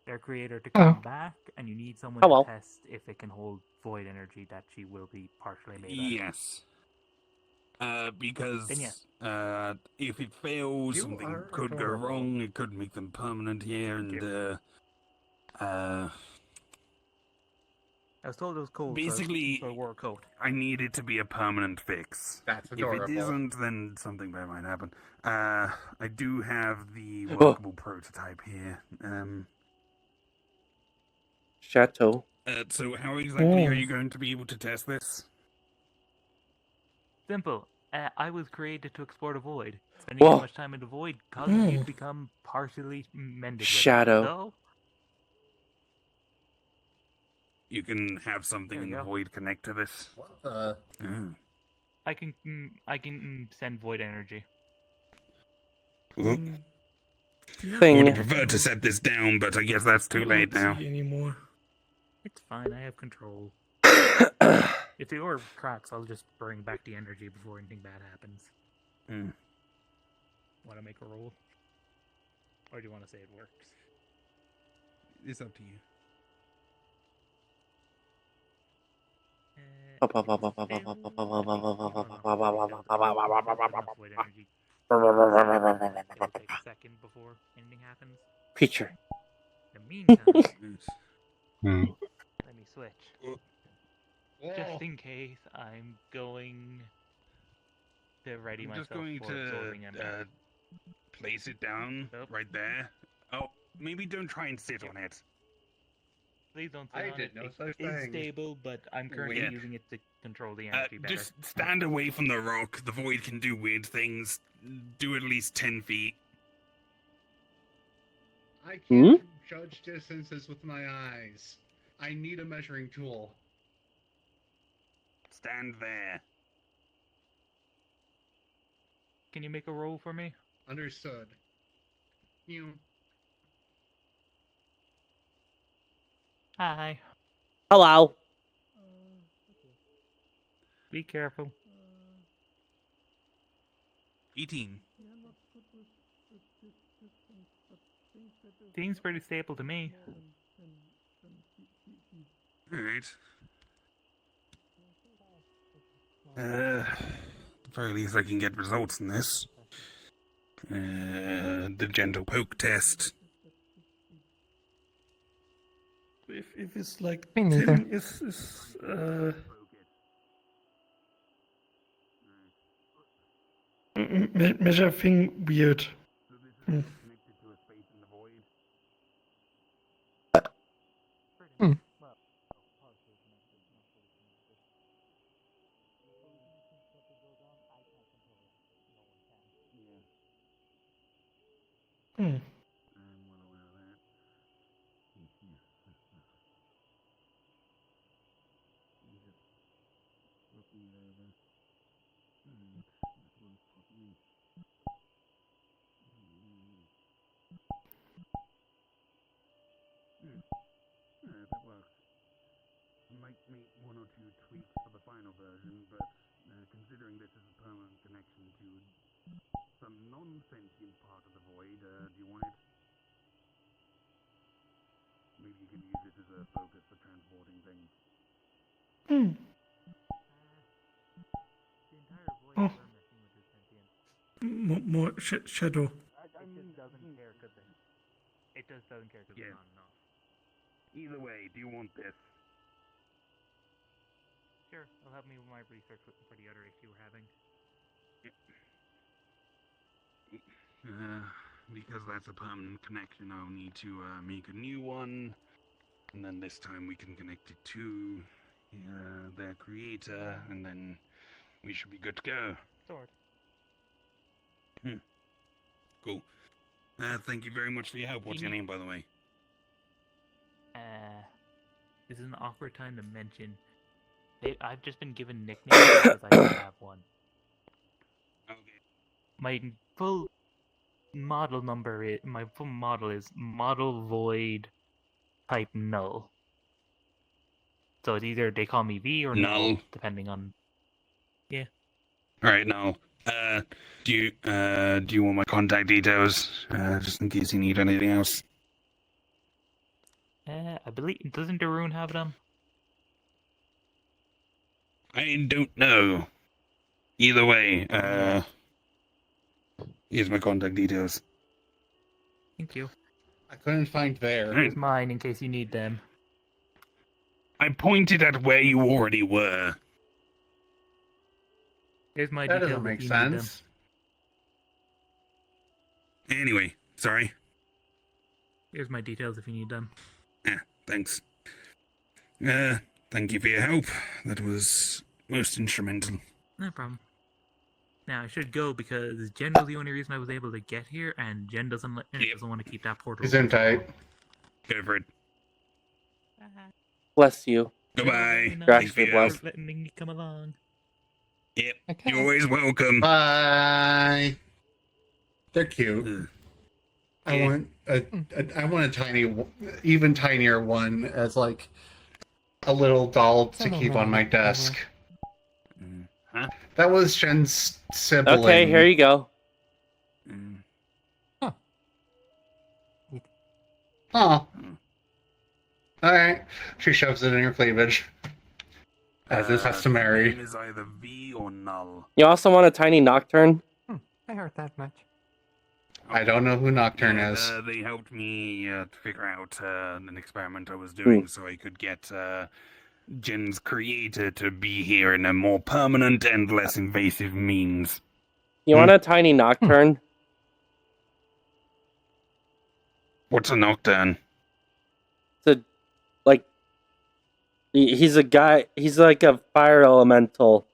Speaker 8: their creator to
Speaker 4: Oh.
Speaker 8: come back, and you need someone
Speaker 1: Hello.
Speaker 8: to test if it can hold void energy that she will be partially made of.
Speaker 2: Yes. Because
Speaker 8: Then yes.
Speaker 2: if it fails,
Speaker 3: You
Speaker 2: something
Speaker 3: are
Speaker 2: could go
Speaker 3: adorable.
Speaker 2: wrong. It could make them permanent here, and
Speaker 8: I was told it was cold,
Speaker 2: basically,
Speaker 8: so I wore a coat.
Speaker 2: I need it to be a permanent fix.
Speaker 3: That's
Speaker 2: If
Speaker 3: adorable.
Speaker 2: it isn't, then something bad might happen. I do have the
Speaker 1: Oh.
Speaker 2: workable prototype here.
Speaker 1: Chateau.
Speaker 2: So how exactly are
Speaker 5: Oh.
Speaker 2: you going to be able to test this?
Speaker 8: Simple. I was created to explore the void. Spending
Speaker 1: Whoa.
Speaker 8: too much time in the void causes you to become partially mended with
Speaker 1: Shadow.
Speaker 8: it. So,
Speaker 2: You can have something
Speaker 8: There
Speaker 2: in
Speaker 8: you
Speaker 2: the
Speaker 8: go.
Speaker 2: void connect to this.
Speaker 3: What the?
Speaker 2: Oh.
Speaker 8: I can send void energy.
Speaker 2: Well,
Speaker 5: Mm,
Speaker 2: I
Speaker 1: Thing.
Speaker 2: would have preferred to set this down, but I guess that's too late now.
Speaker 5: See anymore.
Speaker 8: It's fine. I have control. If the orb cracks, I'll just bring back the energy before anything bad happens.
Speaker 2: Hmm.
Speaker 8: Want to make a roll? Or do you want to say it works?
Speaker 2: It's up to you.
Speaker 8: It'll take a second before anything happens.
Speaker 1: Creature.
Speaker 8: In the meantime,
Speaker 9: Hmm.
Speaker 8: let me switch. Just in case, I'm going to ready
Speaker 2: I'm
Speaker 8: myself
Speaker 2: just going
Speaker 8: for absorbing impact.
Speaker 2: to place it down
Speaker 8: Nope.
Speaker 2: right there. Oh, maybe don't try and sit on it.
Speaker 8: Please don't sit
Speaker 3: I
Speaker 8: on
Speaker 3: did
Speaker 8: it.
Speaker 3: no
Speaker 8: It
Speaker 3: such
Speaker 8: is
Speaker 3: thing.
Speaker 8: stable, but I'm currently
Speaker 2: Weird.
Speaker 8: using it to control the energy better.
Speaker 2: Just stand away from the rock. The void can do weird things. Do at least 10 feet.
Speaker 3: I can't judge distances with my eyes. I need a measuring tool.
Speaker 2: Stand there.
Speaker 8: Can you make a roll for me?
Speaker 3: Understood. You.
Speaker 8: Hi.
Speaker 1: Hello.
Speaker 8: Be careful.
Speaker 2: 18.
Speaker 8: Seems pretty stable to me.
Speaker 2: Alright. At the very least I can get results in this. The gentle poke test.
Speaker 5: If it's like
Speaker 4: Me neither.
Speaker 5: 10 is measure thing weird. Hmm.
Speaker 4: Hmm.
Speaker 5: Hmm.
Speaker 2: make one or two tweaks for the final version, but considering this is a permanent connection to some non-sentient part of the void, do you want it? Maybe you can use it as a focus for transporting things.
Speaker 8: The entire void
Speaker 5: Oh.
Speaker 8: is our messing with his sentient.
Speaker 5: More shadow.
Speaker 8: It just doesn't care because it just doesn't care because
Speaker 2: Yeah.
Speaker 8: it's not enough.
Speaker 2: Either way, do you want this?
Speaker 8: Sure, it'll help me with my research for the other issue we're having.
Speaker 2: Because that's a permanent connection, I'll need to make a new one, and then this time we can connect it to their creator, and then we should be good to go.
Speaker 8: Sword.
Speaker 2: Cool. Thank you very much for your help. What's your name, by the way?
Speaker 8: This is an awkward time to mention. I've just been given nicknames because I don't have one.
Speaker 2: Okay.
Speaker 8: My full model is model void type null. So it's either they call me V or null, depending on. Yeah.
Speaker 2: All right, now, do you want my contact details, just in case you need anything else?
Speaker 8: I believe doesn't Darun have them?
Speaker 2: I don't know. Either way, here's my contact details.
Speaker 8: Thank you.
Speaker 3: I couldn't find there.
Speaker 8: Here's mine in case you need them.
Speaker 2: I pointed at where you already were.
Speaker 8: Here's my
Speaker 3: That
Speaker 8: details
Speaker 3: doesn't make
Speaker 8: if you need them.
Speaker 3: sense.
Speaker 2: Anyway, sorry.
Speaker 8: Here's my details if you need them.
Speaker 2: Thanks. Thank you for your help. That was most instrumental.
Speaker 8: No problem. Now I should go because Jen was the only reason I was able to get here, and Jen doesn't doesn't want to keep that portal.
Speaker 3: Isn't tight.
Speaker 2: Go for it.
Speaker 1: Bless you.
Speaker 2: Goodbye.
Speaker 8: No,
Speaker 1: Crash
Speaker 2: Thanks for your
Speaker 1: your
Speaker 2: help.
Speaker 1: bless.
Speaker 8: letting me come along.
Speaker 2: Yep.
Speaker 4: Okay.
Speaker 2: You're always welcome.
Speaker 3: Bye. They're cute.
Speaker 2: Ugh.
Speaker 3: I want a tiny, even tinier one as like a little doll to keep on my desk.
Speaker 2: Huh?
Speaker 3: That was Jen's sibling.
Speaker 1: Okay, here you go.
Speaker 3: Oh. Alright. She shoves it in her cleavage. As is customary.
Speaker 2: Name is either V or null.
Speaker 1: You also want a tiny nocturne?
Speaker 4: I heard that much.
Speaker 3: I don't know who Nocturne is.
Speaker 2: They helped me to figure out an experiment I was doing so I could get Jen's creator to be here in a more permanent and less invasive means.
Speaker 1: You want a tiny nocturne?
Speaker 2: What's a nocturne?
Speaker 1: It's a, like, he's a guy, he's like a fire elemental,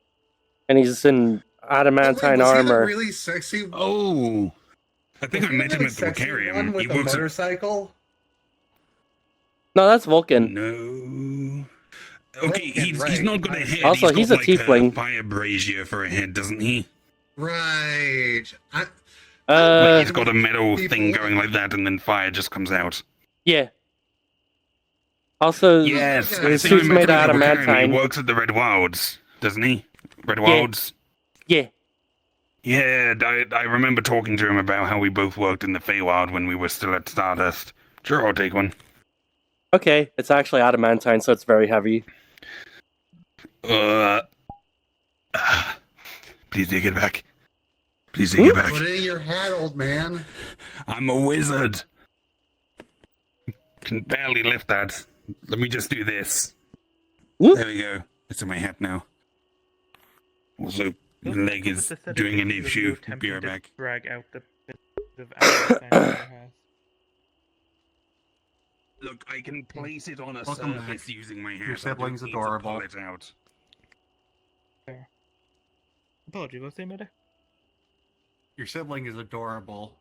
Speaker 1: and he's in adamantine
Speaker 3: was he the
Speaker 1: armor.
Speaker 3: really sexy?
Speaker 2: Oh, I think
Speaker 3: was
Speaker 2: I
Speaker 3: he
Speaker 2: met
Speaker 3: the
Speaker 2: him
Speaker 3: really
Speaker 2: at the
Speaker 3: sexy
Speaker 2: Vocarium.
Speaker 3: one with
Speaker 2: He
Speaker 3: the
Speaker 2: works at...
Speaker 3: motorcycle.
Speaker 1: No, that's Vulcan.
Speaker 2: No. Okay,
Speaker 3: Vulcan,
Speaker 2: he's
Speaker 3: right.
Speaker 2: not got a head.
Speaker 1: Also, he's
Speaker 2: got
Speaker 1: a tiefling.
Speaker 2: A fire brazier for a head, doesn't he?
Speaker 3: Right.
Speaker 2: Like he's got a metal
Speaker 3: people-
Speaker 2: thing going like that, and then fire just comes out.
Speaker 1: Yeah. Also,
Speaker 2: Yes,
Speaker 3: yeah,
Speaker 2: I
Speaker 1: his
Speaker 2: think I
Speaker 1: suit's
Speaker 2: met
Speaker 1: made
Speaker 2: him
Speaker 1: out
Speaker 2: at
Speaker 1: of
Speaker 2: the Vocarium. He
Speaker 1: adamantine.
Speaker 2: works at the Red Wilds, doesn't he? Red Wilds?
Speaker 1: Yeah.
Speaker 2: Yeah, I remember talking to him about how we both worked in the Feywild when we were still at Stardust. Sure, I'll take one.
Speaker 1: Okay, it's actually adamantine, so it's very heavy.
Speaker 2: Please take it back. Please take it back.
Speaker 3: Put it in your hat, old man.
Speaker 2: I'm a wizard. Can barely lift that. Let me just do this.
Speaker 1: Whoop.
Speaker 2: There we go. It's in my hat now. Also, the leg is doing an issue. Be right back.
Speaker 8: Drag out the bit of adamantine.
Speaker 2: Look, I can place it on a
Speaker 3: Welcome
Speaker 2: surface
Speaker 3: back.
Speaker 2: using my hat.
Speaker 3: Your sibling's
Speaker 2: I don't need to
Speaker 3: adorable.
Speaker 2: pull it out.
Speaker 8: Apologies, what's the matter?
Speaker 3: Your sibling is adorable.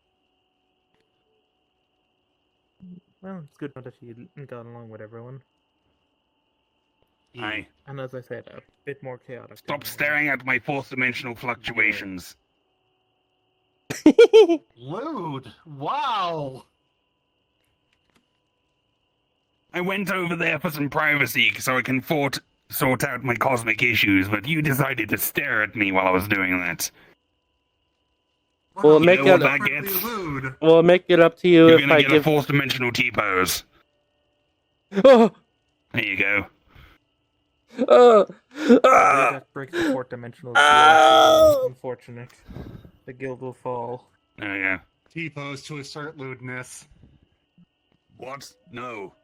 Speaker 8: Well, it's good not that you got along with everyone.
Speaker 2: Hi.
Speaker 8: And as I said, a bit more chaotic.
Speaker 2: Stop
Speaker 8: than
Speaker 2: staring at my fourth dimensional fluctuations.
Speaker 3: Lewd. Wow.
Speaker 2: I went over there for some privacy so I can sort out my cosmic issues, but you decided to stare at me while I was doing that.
Speaker 1: Well,
Speaker 2: You
Speaker 1: make
Speaker 2: know what
Speaker 1: it.
Speaker 2: that gets?
Speaker 3: Lewd.
Speaker 1: Well, make it up to you
Speaker 2: You're
Speaker 1: if
Speaker 2: gonna
Speaker 1: I
Speaker 2: get a
Speaker 1: give.
Speaker 2: fourth dimensional T-pose.
Speaker 1: Oh,
Speaker 2: There you go.
Speaker 1: oh,
Speaker 8: I believe
Speaker 1: ah,
Speaker 8: that breaks the fourth dimensional seal.
Speaker 1: ah.
Speaker 8: Unfortunate. The guild will fall.
Speaker 2: There you go.
Speaker 3: T-pose to assert lewdness.
Speaker 2: What? No.